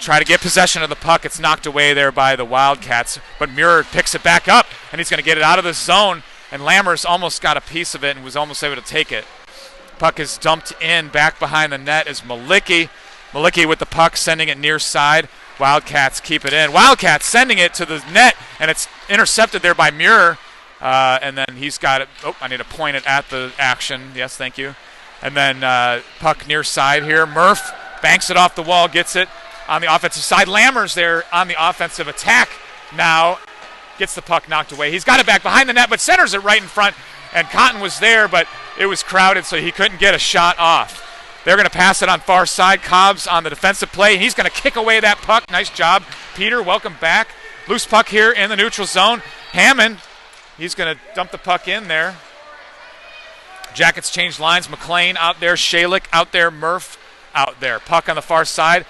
try to get possession of the puck. It's knocked away there by the Wildcats, but Muir picks it back up, and he's going to get it out of the zone, and Lammers almost got a piece of it and was almost able to take it. Puck is dumped in. Back behind the net is Malicki. Malicki with the puck, sending it near side. Wildcats keep it in. Wildcats sending it to the net, and it's intercepted there by Muir, and then he's got it. Oh, I need to point it at the action. Yes, thank you. And then puck near side here. Murph banks it off the wall, gets it on the offensive side. Lammers there on the offensive attack now. Gets the puck knocked away. He's got it back behind the net, but centers it right in front. And Cotton was there, but it was crowded, so he couldn't get a shot off. They're going to pass it on far side. Cobbs on the defensive play. He's going to kick away that puck. Nice job, Peter. Welcome back. Loose puck here in the neutral zone. Hammond, he's going to dump the puck in there. Jackets change lines. McLean out there. Shalick out there. Murph out there. Puck on the far side.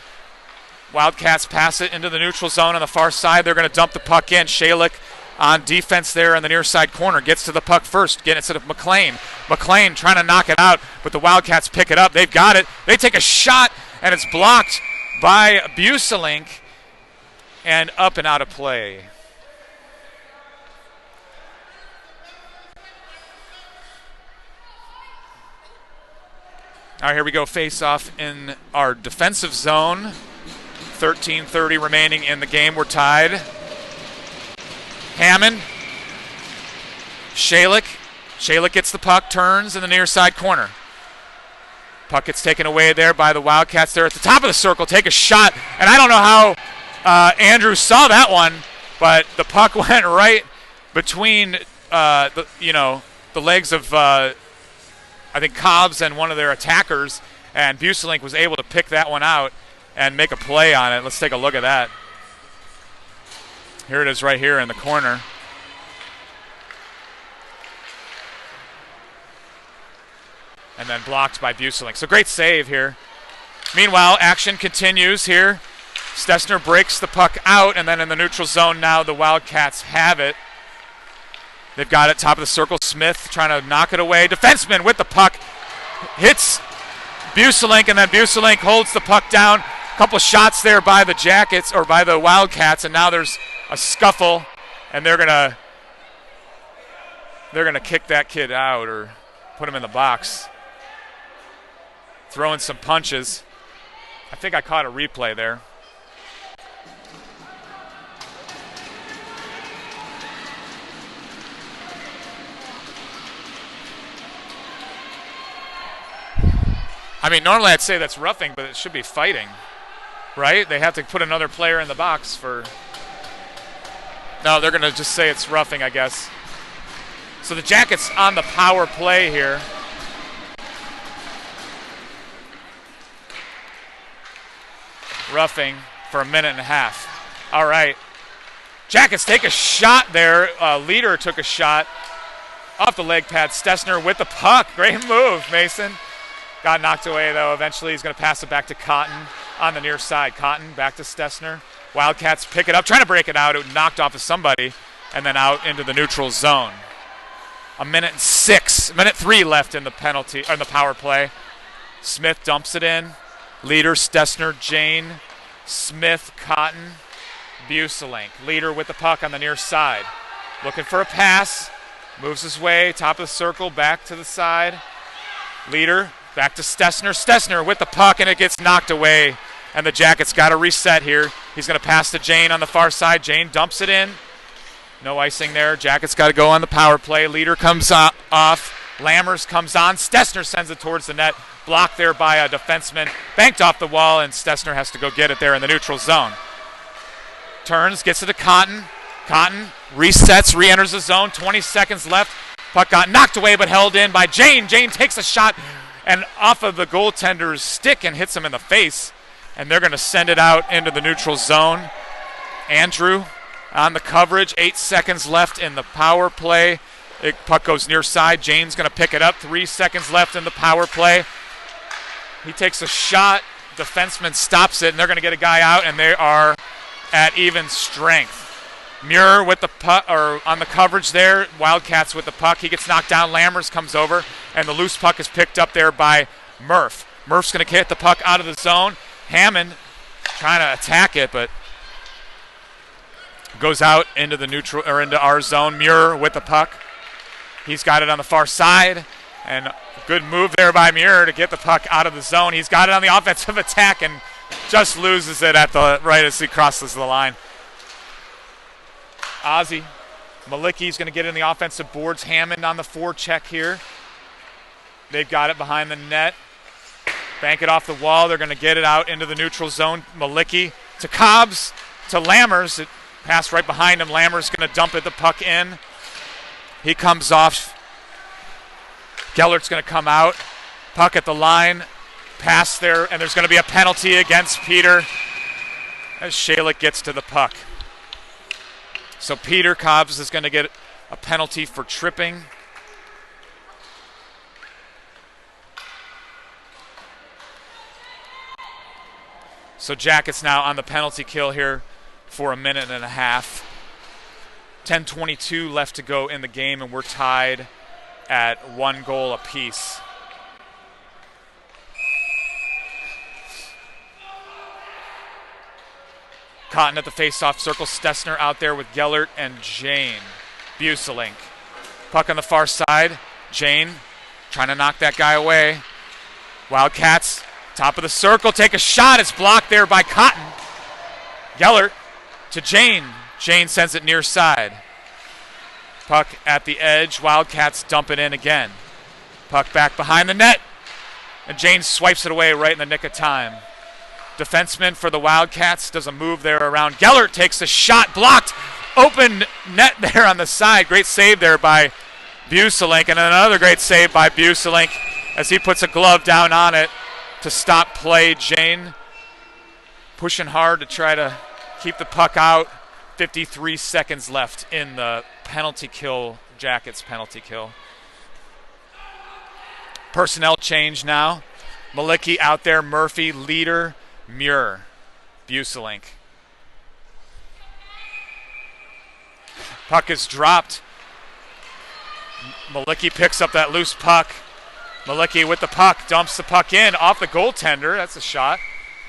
Wildcats pass it into the neutral zone on the far side. They're going to dump the puck in. Shalick on defense there on the near side corner. Gets to the puck first. Getting it to McLean. McLean trying to knock it out, but the Wildcats pick it up. They've got it. They take a shot, and it's blocked by Buselink and up and out of play. All right, here we go. Face-off in our defensive zone. 13:30 remaining in the game. We're tied. Hammond. Shalick. Shalick gets the puck, turns in the near side corner. Puck gets taken away there by the Wildcats. They're at the top of the circle. Take a shot. And I don't know how Andrew saw that one, but the puck went right between the legs of I think Cobbs and one of their attackers, and Buselink was able to pick that one out and make a play on it. Let's take a look at that. Here it is right here in the corner. And then blocked by Buselink. So great save here. Meanwhile, action continues here. Stessner breaks the puck out, and then in the neutral zone now the Wildcats have it. They've got it, top of the circle. Smith trying to knock it away. Defenseman with the puck. Hits Buselink, and then Buselink holds the puck down. A couple shots there by the Jackets, or by the Wildcats, and now there's a scuffle, and they're gonna kick that kid out or put him in the box. Throwing some punches. I think I caught a replay there. I mean, normally I'd say that's roughing, but it should be fighting, right? They have to put another player in the box for... No, they're going to just say it's roughing, I guess. So the Jackets on the power play here. Roughing for a minute and a half. All right. Jackets take a shot there. Leader took a shot. off the leg pad. Stessner with the puck. Great move, Mason. Got knocked away, though. Eventually, he's going to pass it back to Cotton on the near side. Cotton back to Stessner. Wildcats pick it up, trying to break it out. It knocked off of somebody, and then out into the neutral zone. A minute three left in the penalty, or in the power play. Smith dumps it in. Leader, Stessner, Jane, Smith, Cotton, Buselink. Leader with the puck on the near side. Looking for a pass. Moves his way, top of the circle, back to the side. Leader, back to Stessner. Stessner with the puck, and it gets knocked away. And the Jackets got to reset here. He's going to pass to Jane on the far side. Jane dumps it in. No icing there. Jackets got to go on the power play. Leader comes off. Lammers comes on. Stessner sends it towards the net. Blocked there by a defenseman. Banked off the wall, and Stessner has to go get it there in the neutral zone. Turns, gets it to Cotton. Cotton resets, re-enters the zone. 20 seconds left. Puck got knocked away but held in by Jane. Jane takes a shot and off of the goaltender's stick and hits him in the face. And they're going to send it out into the neutral zone. Andrew on the coverage. 8 seconds left in the power play. Puck goes near side. Jane's going to pick it up. 3 seconds left in the power play. He takes a shot. Defenseman stops it, and they're going to get a guy out, and they are at even strength. Muir with the puck, or on the coverage there. Wildcats with the puck. He gets knocked down. Lammers comes over, and the loose puck is picked up there by Murph. Murph's going to get the puck out of the zone. Hammond trying to attack it, but goes out into the neutral, or into our zone. Muir with the puck. He's got it on the far side, and good move there by Muir to get the puck out of the zone. He's got it on the offensive attack and just loses it at the right as he crosses the line. Ozzie Malicki's going to get in the offensive boards. Hammond on the forecheck here. They've got it behind the net. Bank it off the wall. They're going to get it out into the neutral zone. Malicki to Cobbs, to Lammers. It passed right behind him. Lammers going to dump it, the puck in. He comes off. Gellert's going to come out. Puck at the line. Pass there, and there's going to be a penalty against Peter as Shalik gets to the puck. So Peter Cobbs is going to get a penalty for tripping. So Jackets now on the penalty kill here for a minute and a half. 10:22 left to go in the game, and we're tied at 1 goal apiece. Cotton at the face-off circle. Stessner out there with Gellert and Jane. Buselink. Puck on the far side. Jane trying to knock that guy away. Wildcats, top of the circle, take a shot. It's blocked there by Cotton. Gellert to Jane. Jane sends it near side. Puck at the edge. Wildcats dump it in again. Puck back behind the net. And Jane swipes it away right in the nick of time. Defenseman for the Wildcats does a move there around. Gellert takes a shot, blocked. Open net there on the side. Great save there by Buselink, and another great save by Buselink as he puts a glove down on it to stop play. Jane pushing hard to try to keep the puck out. 53 seconds left in the penalty kill, Jackets penalty kill. Personnel change now. Malicki out there, Murphy, Leader, Muir, Buselink. Puck is dropped. Malicki picks up that loose puck. Malicki with the puck, dumps the puck in off the goaltender. That's a shot,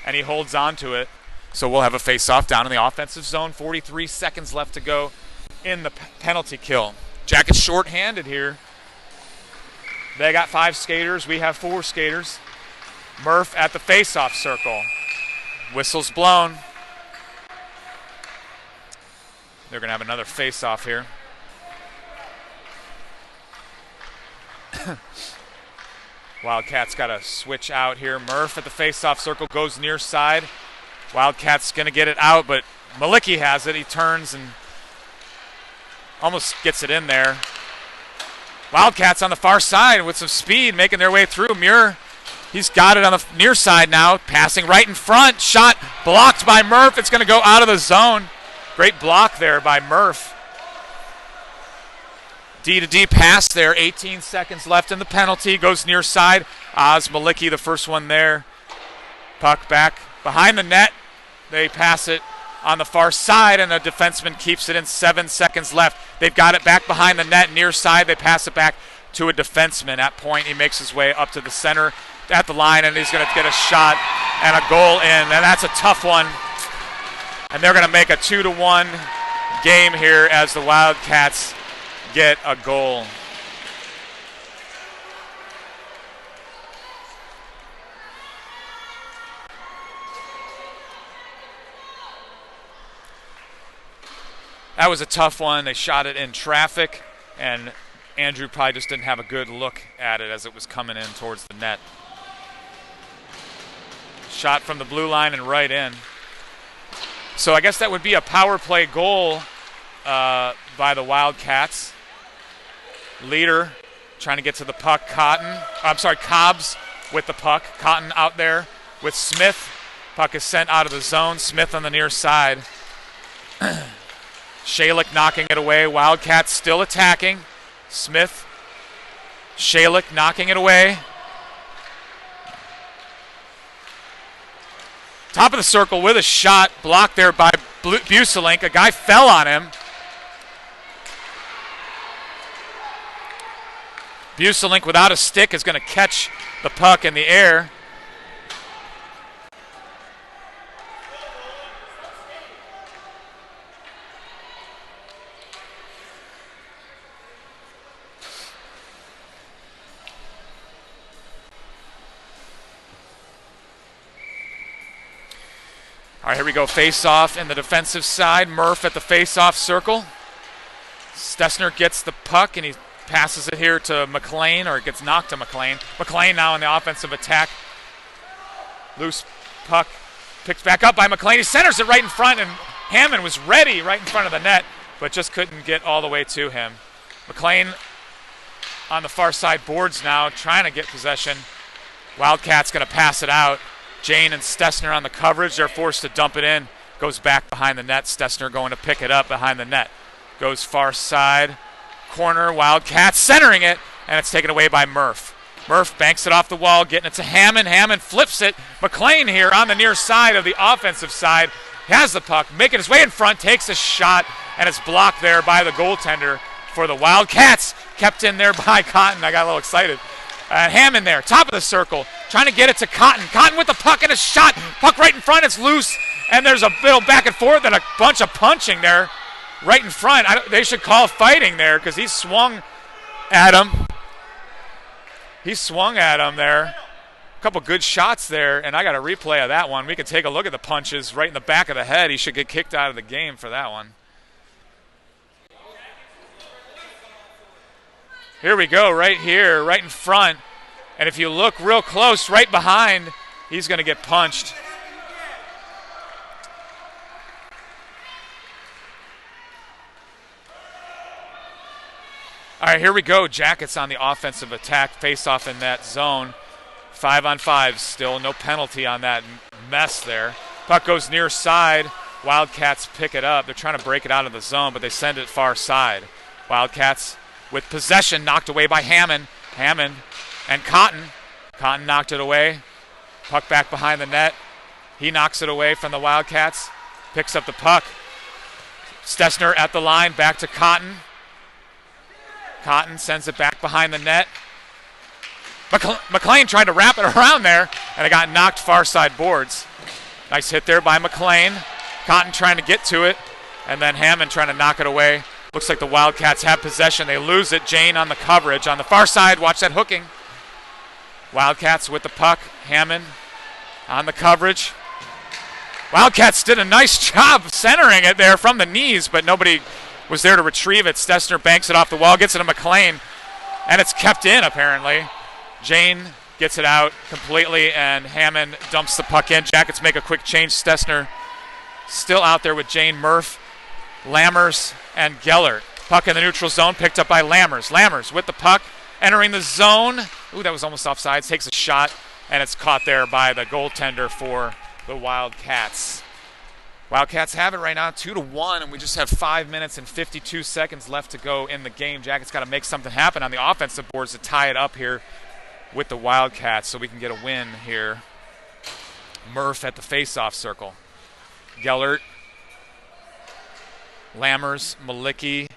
and he holds on to it. So we'll have a face-off down in the offensive zone. 43 seconds left to go in the penalty kill. Jackets short-handed here. They got 5 skaters. We have 4 skaters. Murph at the face-off circle. Whistle's blown. They're going to have another face-off here. Wildcats got to switch out here. Murph at the face-off circle goes near side. Wildcats going to get it out, but Malicki has it. He turns and almost gets it in there. Wildcats on the far side with some speed making their way through. Muir, he's got it on the near side now. Passing right in front. Shot blocked by Murph. It's going to go out of the zone. Great block there by Murph. D-to-D pass there, 18 seconds left in the penalty. Goes near side. Oz Malicki, the first one there. Puck back behind the net. They pass it on the far side, and a defenseman keeps it in. 7 seconds left. They've got it back behind the net, near side. They pass it back to a defenseman. At point, he makes his way up to the center at the line, and he's going to get a shot and a goal in, and that's a tough one. And they're going to make a 2-1 game here as the Wildcats get a goal. That was a tough one. They shot it in traffic, and Andrew probably just didn't have a good look at it as it was coming in towards the net. Shot from the blue line and right in. So I guess that would be a power play goal by the Wildcats. Leader trying to get to the puck. Cobbs with the puck. Cotton out there with Smith. Puck is sent out of the zone. Smith on the near side. Shalik knocking it away. Wildcats still attacking. Smith. Shalik knocking it away. Top of the circle with a shot. Blocked there by Buselink. A guy fell on him. Buselink without a stick is going to catch the puck in the air. All right, here we go. Face-off in the defensive side. Murph at the face-off circle. Stessner gets the puck, and he passes it here to McLean, or it gets knocked to McLean. McLean now in the offensive attack. Loose puck picked back up by McLean. He centers it right in front, and Hammond was ready right in front of the net, but just couldn't get all the way to him. McLean on the far side boards now, trying to get possession. Wildcats going to pass it out. Jane and Stessner on the coverage. They're forced to dump it in. Goes back behind the net. Stessner going to pick it up behind the net. Goes far side. Corner. Wildcats centering it. And it's taken away by Murph. Murph banks it off the wall. Getting it to Hammond. Hammond flips it. McLean here on the near side of the offensive side. Has the puck. Making his way in front. Takes a shot. And it's blocked there by the goaltender for the Wildcats. Kept in there by Cotton. I got a little excited. Hammond there, top of the circle, trying to get it to Cotton. Cotton with the puck and a shot. Puck right in front, it's loose, and there's a little back and forth and a bunch of punching there right in front. They should call fighting there because he swung at him. He swung at him there. A couple good shots there, and I got a replay of that one. We can take a look at the punches right in the back of the head. He should get kicked out of the game for that one. Here we go, right here, right in front. And if you look real close, right behind, he's going to get punched. All right, here we go. Jackets on the offensive attack, face-off in that zone. 5-on-5 still, no penalty on that mess there. Puck goes near side. Wildcats pick it up. They're trying to break it out of the zone, but they send it far side. Wildcats with possession, knocked away by Hammond. Hammond and Cotton. Cotton knocked it away. Puck back behind the net. He knocks it away from the Wildcats. Picks up the puck. Stessner at the line, back to Cotton. Cotton sends it back behind the net. McLean tried to wrap it around there, and it got knocked far side boards. Nice hit there by McLean. Cotton trying to get to it, and then Hammond trying to knock it away. Looks like the Wildcats have possession. They lose it. Jane on the coverage. On the far side, watch that hooking. Wildcats with the puck. Hammond on the coverage. Wildcats did a nice job centering it there from the knees, but nobody was there to retrieve it. Stessner banks it off the wall, gets it to McLean, and it's kept in apparently. Jane gets it out completely, and Hammond dumps the puck in. Jackets make a quick change. Stessner still out there with Jane, Murph, Lammers, and Gellert. Puck in the neutral zone, picked up by Lammers. Lammers with the puck, entering the zone. Ooh, that was almost offsides. Takes a shot, and it's caught there by the goaltender for the Wildcats. Wildcats have it right now, 2-1, and we just have 5 minutes and 52 seconds left to go in the game. Jackets got to make something happen on the offensive boards to tie it up here with the Wildcats so we can get a win here. Murph at the face-off circle. Gellert, Lammers, Malicki,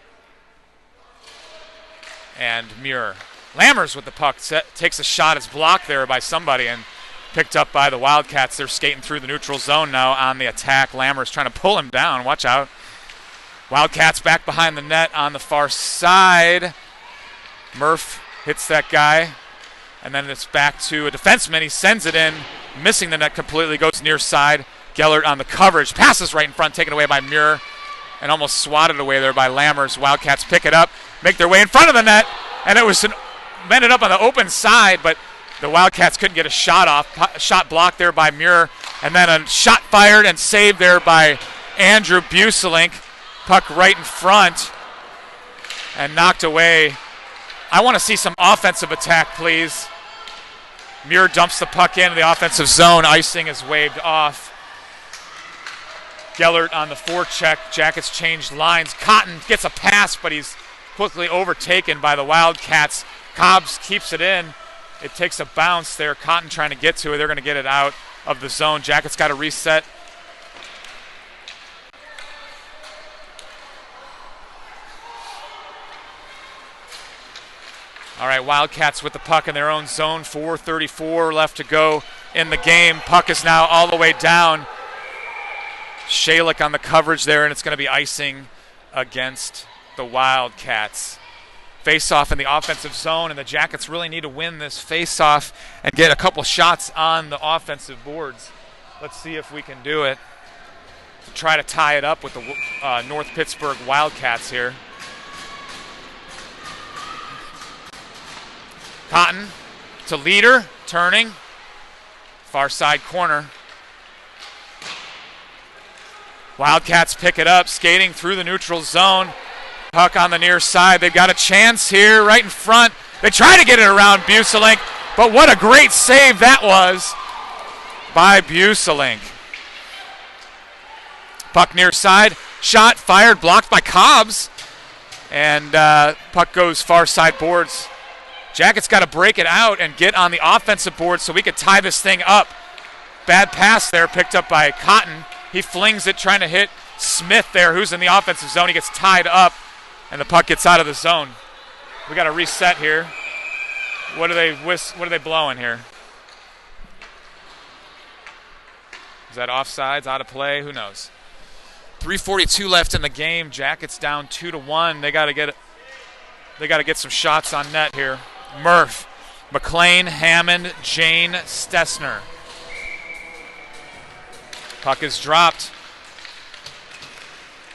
and Muir. Lammers with the puck takes a shot. It's blocked there by somebody and picked up by the Wildcats. They're skating through the neutral zone now on the attack. Lammers trying to pull him down. Watch out. Wildcats back behind the net on the far side. Murph hits that guy. And then it's back to a defenseman. He sends it in, missing the net completely, goes near side. Gellert on the coverage. Passes right in front, taken away by Muir. And almost swatted away there by Lammers. Wildcats pick it up, make their way in front of the net. And it was ended up on the open side, but the Wildcats couldn't get a shot off. Shot blocked there by Muir. And then a shot fired and saved there by Andrew Buselink. Puck right in front and knocked away. I want to see some offensive attack, please. Muir dumps the puck into the offensive zone. Icing is waved off. Gellert on the forecheck. Jackets changed lines. Cotton gets a pass, but he's quickly overtaken by the Wildcats. Cobbs keeps it in. It takes a bounce there. Cotton trying to get to it. They're going to get it out of the zone. Jackets got to reset. All right, Wildcats with the puck in their own zone. 4:34 left to go in the game. Puck is now all the way down. Shalik on the coverage there, and it's going to be icing against the Wildcats. Face-off in the offensive zone, and the Jackets really need to win this face-off and get a couple shots on the offensive boards. Let's see if we can do it to try to tie it up with the North Pittsburgh Wildcats here. Cotton to Leader, turning. Far side corner. Wildcats pick it up, skating through the neutral zone. Puck on the near side. They've got a chance here right in front. They try to get it around Buselink, but what a great save that was by Buselink. Puck near side. Shot fired, blocked by Cobbs. And puck goes far side boards. Jackets got to break it out and get on the offensive board so we could tie this thing up. Bad pass there picked up by Cotton. He flings it trying to hit Smith there, who's in the offensive zone. He gets tied up, and the puck gets out of the zone. We got to reset here. What are they blowing here? Is that offsides, out of play? Who knows? 3:42 left in the game. Jackets down 2-1. They got to get some shots on net here. Murph, McLean, Hammond, Jane, Stessner. Puck is dropped.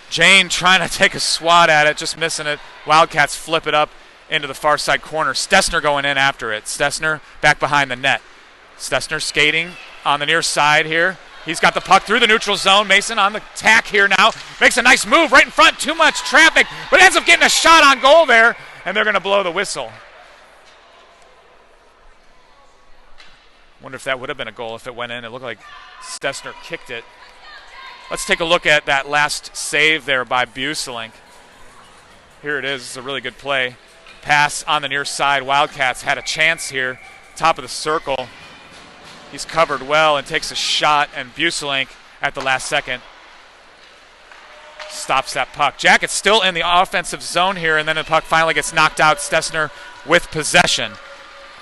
Jane trying to take a swat at it, just missing it. Wildcats flip it up into the far side corner. Stessner going in after it. Stessner back behind the net. Stessner skating on the near side here. He's got the puck through the neutral zone. Mason on the tack here now. Makes a nice move right in front. Too much traffic, but ends up getting a shot on goal there, and they're going to blow the whistle. Wonder if that would have been a goal if it went in. It looked like Stessner kicked it. Let's take a look at that last save there by Buselink. Here it is. It's a really good play. Pass on the near side. Wildcats had a chance here. Top of the circle. He's covered well and takes a shot, and Buselink at the last second stops that puck. Jackets still in the offensive zone here, and then the puck finally gets knocked out. Stessner with possession.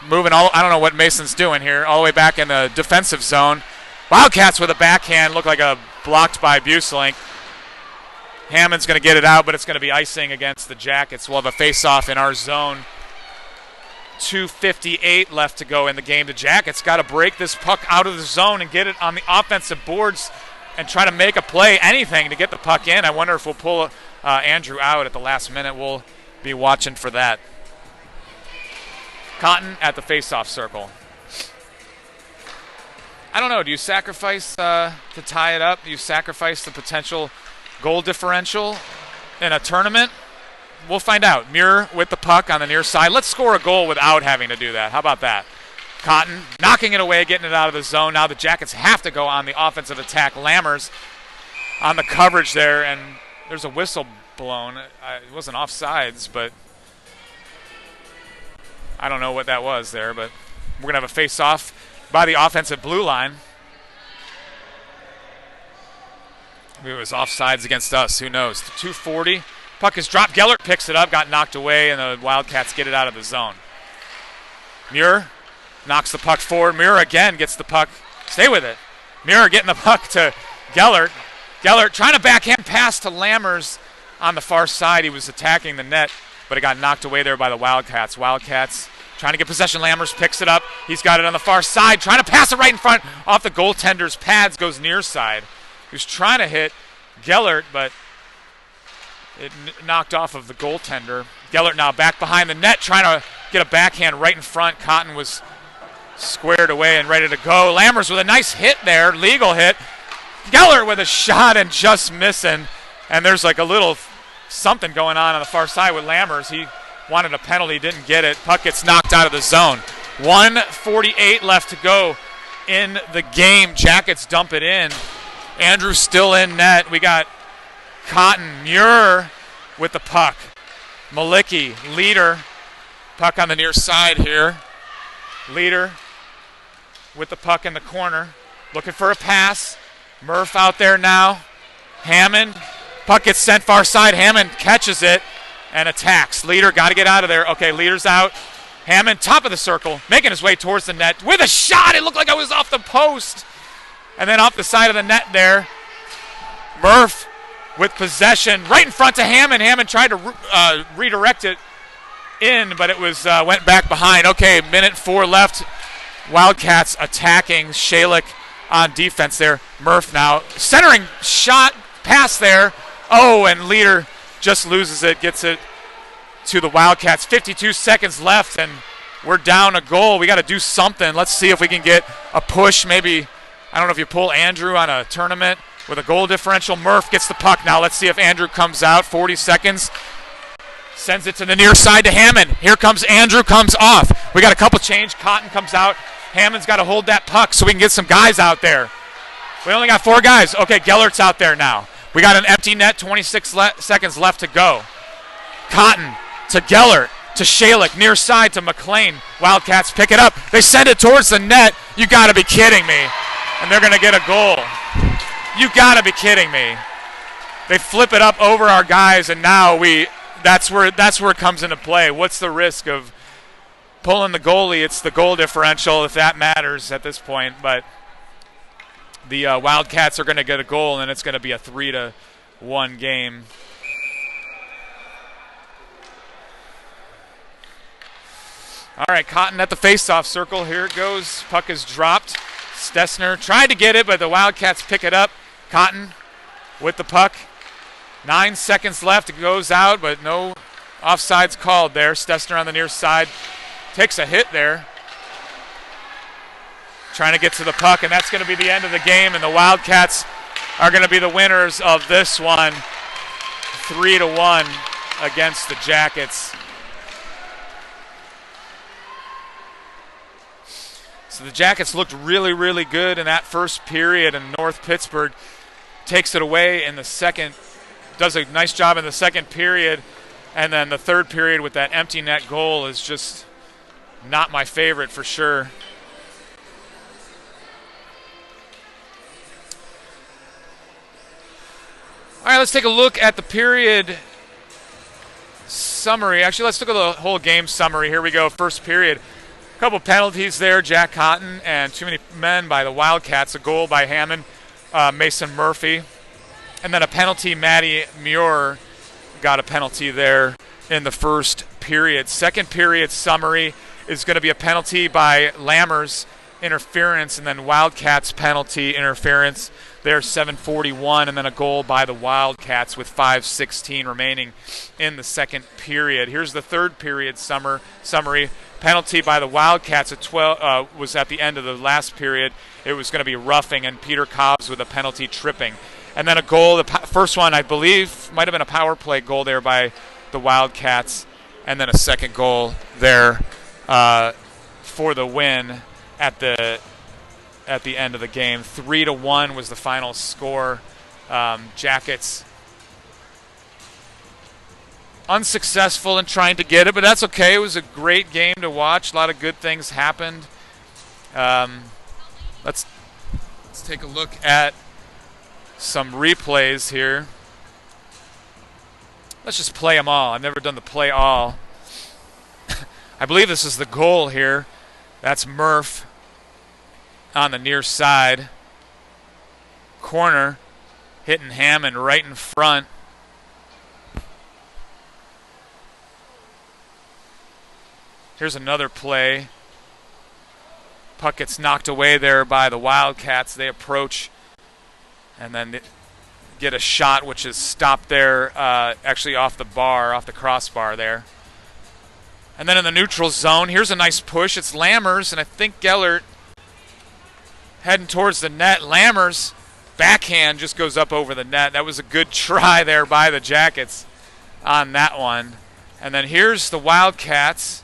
Moving I don't know what Mason's doing here, all the way back in the defensive zone. Wildcats with a backhand, look like a blocked by Buselink. Hammond's going to get it out, but it's going to be icing against the Jackets. We'll have a face-off in our zone. 2:58 left to go in the game. The Jackets got to break this puck out of the zone and get it on the offensive boards and try to make a play, anything to get the puck in. I wonder if we'll pull Andrew out at the last minute. We'll be watching for that. Cotton at the face-off circle. I don't know. Do you sacrifice to tie it up? Do you sacrifice the potential goal differential in a tournament? We'll find out. Muir with the puck on the near side. Let's score a goal without having to do that. How about that? Cotton knocking it away, getting it out of the zone. Now the Jackets have to go on the offensive attack. Lammers on the coverage there, and there's a whistle blown. It wasn't offsides, but I don't know what that was there, but we're going to have a face-off by the offensive blue line. Maybe it was offsides against us. Who knows? The 240. Puck is dropped. Gellert picks it up, got knocked away, and the Wildcats get it out of the zone. Muir knocks the puck forward. Muir again gets the puck. Stay with it. Muir getting the puck to Gellert. Gellert trying to backhand pass to Lammers on the far side. He was attacking the net, but it got knocked away there by the Wildcats. Wildcats trying to get possession. Lammers picks it up. He's got it on the far side, trying to pass it right in front. Off the goaltender's pads, goes near side. He was trying to hit Gellert, but it knocked off of the goaltender. Gellert now back behind the net, trying to get a backhand right in front. Cotton was squared away and ready to go. Lammers with a nice hit there, legal hit. Gellert with a shot and just missing. And there's like a little something going on the far side with Lammers. He wanted a penalty, didn't get it. Puck gets knocked out of the zone. 1:48 left to go in the game. Jackets dump it in. Andrew still in net. We got Cotton, Muir with the puck. Malicki, Leader, puck on the near side here. Leader with the puck in the corner, looking for a pass. Murph out there now. Hammond, puck gets sent far side. Hammond catches it and attacks. Leader got to get out of there. Okay, Leader's out. Hammond, top of the circle, making his way towards the net with a shot. It looked like it was off the post. And then off the side of the net there, Murph with possession right in front to Hammond. Hammond tried to redirect it in, but it was went back behind. Okay, minute 4 left. Wildcats attacking. Shalik on defense there. Murph now centering shot, pass there. Oh, and Leader just loses it, gets it to the Wildcats. 52 seconds left, and we're down a goal. We got to do something. Let's see if we can get a push. Maybe, I don't know if you pull Andrew on a tournament with a goal differential. Murph gets the puck now. Let's see if Andrew comes out. 40 seconds. Sends it to the near side to Hammond. Here comes Andrew, comes off. We got a couple change. Cotton comes out. Hammond's got to hold that puck so we can get some guys out there. We only got 4 guys. Okay, Gellert's out there now. We got an empty net, 26 seconds left to go. Cotton to Gellert to Shalik, near side to McLean. Wildcats pick it up. They send it towards the net. You got to be kidding me. And they're going to get a goal. You got to be kidding me. They flip it up over our guys, and now that's where it comes into play. What's the risk of pulling the goalie? It's the goal differential, if that matters at this point. But the Wildcats are going to get a goal, and it's going to be a 3-1 game. All right, Cotton at the face-off circle. Here it goes. Puck is dropped. Stessner tried to get it, but the Wildcats pick it up. Cotton with the puck. 9 seconds left. It goes out, but no offsides called there. Stessner on the near side takes a hit there. Trying to get to the puck, and that's going to be the end of the game, and the Wildcats are going to be the winners of this one. 3-1 against the Jackets. So the Jackets looked really, really good in that first period, and North Pittsburgh takes it away in the second, does a nice job in the second period, and then the third period with that empty net goal is just not my favorite for sure. All right, let's take a look at the period summary. Actually, let's look at the whole game summary. Here we go, first period. A couple penalties there, Jack Cotton and too many men by the Wildcats. A goal by Hammond, Mason Murphy. And then a penalty, Matty Muir got a penalty there in the first period. Second period summary is going to be a penalty by Lammers, interference, and then Wildcats penalty, interference. There's 7:41, and then a goal by the Wildcats with 5:16 remaining in the second period. Here's the third period summary. Penalty by the Wildcats at 12 was at the end of the last period. It was going to be roughing, and Peter Cobbs with a penalty tripping. And then a goal, the first one I believe might have been a power play goal there by the Wildcats, and then a second goal there for the win at the end of the game. 3-1 was the final score Jackets unsuccessful in trying to get it, but that's okay. It was a great game to watch. A lot of good things happened. Let's take a look at some replays here. Let's just play them all. I've never done the play all. I believe this is the goal here. That's Murph on the near side. Corner, hitting Hammond right in front. Here's another play. Puck gets knocked away there by the Wildcats. They approach and then get a shot which is stopped there, actually off the bar, off the crossbar there. And then in the neutral zone, here's a nice push. It's Lammers, and I think Gellert heading towards the net. Lammers' backhand just goes up over the net. That was a good try there by the Jackets on that one. And then here's the Wildcats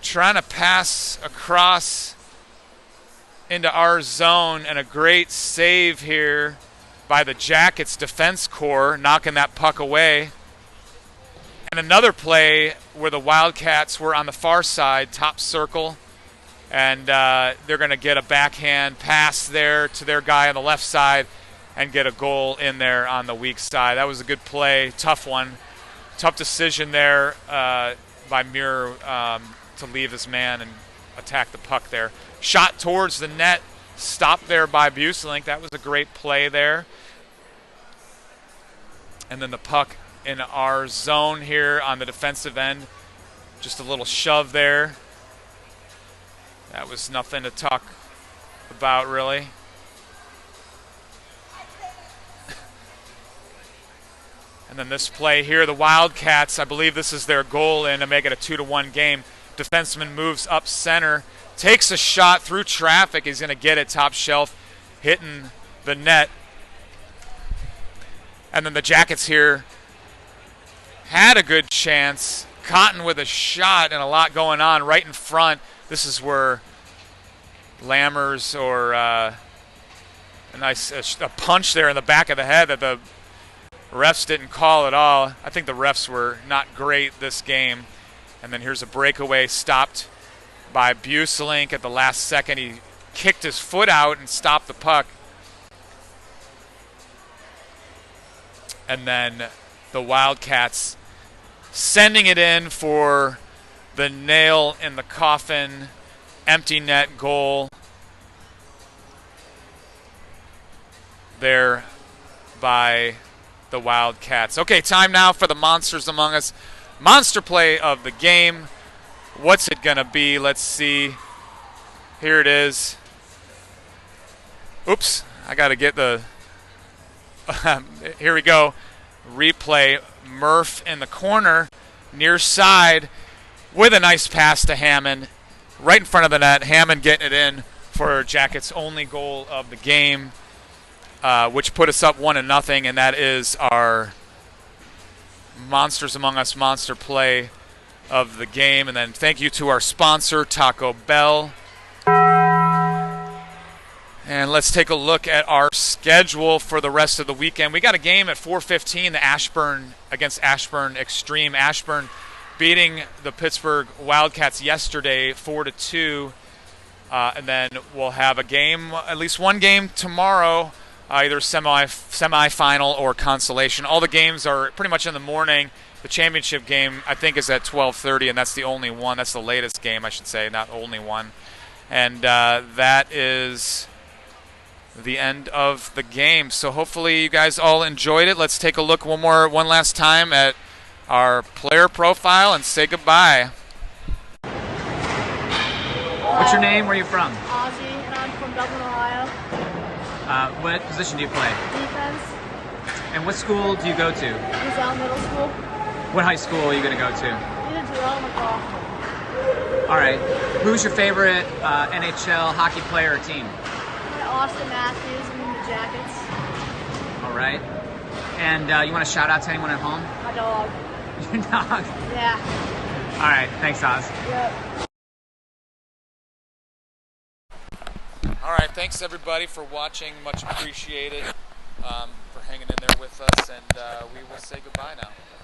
trying to pass across into our zone, and a great save here by the Jackets defense core, knocking that puck away. And another play where the Wildcats were on the far side, top circle, and they're going to get a backhand pass there to their guy on the left side and get a goal in there on the weak side. That was a good play, tough one. Tough decision there by Muir to leave this man and attack the puck there. Shot towards the net, stopped there by Buselink. That was a great play there. And then the puck in our zone here on the defensive end. Just a little shove there. That was nothing to talk about, really. And then this play here, the Wildcats, I believe this is their goal in to make it a 2-1 game. Defenseman moves up center, takes a shot through traffic. He's going to get it top shelf, hitting the net. And then the Jackets here had a good chance. Cotton with a shot and a lot going on right in front. This is where Lammers or a punch there in the back of the head that the refs didn't call at all. I think the refs were not great this game. And then here's a breakaway stopped by Buselink at the last second. He kicked his foot out and stopped the puck. And then the Wildcats sending it in for the nail in the coffin, empty net goal there by the Wildcats. Okay, time now for the Monsters Among Us monster play of the game. What's it gonna be? Let's see. Here it is. Oops, I gotta get the here we go. Replay. Murph in the corner, near side, with a nice pass to Hammond, right in front of the net. Hammond getting it in for Jackets' only goal of the game, which put us up 1-0, and that is our Monsters Among Us monster play of the game. And then thank you to our sponsor, Taco Bell. And let's take a look at our schedule for the rest of the weekend. We got a game at 4:15, the Ashburn against Ashburn Extreme. Ashburn beating the Pittsburgh Wildcats yesterday 4-2. And then we'll have a game, at least one game tomorrow, either semifinal or consolation. All the games are pretty much in the morning. The championship game, I think, is at 12:30, and that's the only one. That's the latest game, I should say, not only one. And that is the end of the game. So hopefully you guys all enjoyed it. Let's take a look one last time at our player profile and say goodbye. What's your name? Where are you from? Ozzy, and I'm from Dublin, Ohio. What position do you play? Defense. And what school do you go to? Gazelle Middle School. What high school are you going to go to? Either Durrell or McCall. All right. Who's your favorite NHL hockey player or team? Austin Matthews and the Jackets. All right. And you want to shout out to anyone at home? My dog. Your dog? Yeah. All right. Thanks, Oz. Yep. All right, thanks everybody for watching. Much appreciated. For say goodbye now.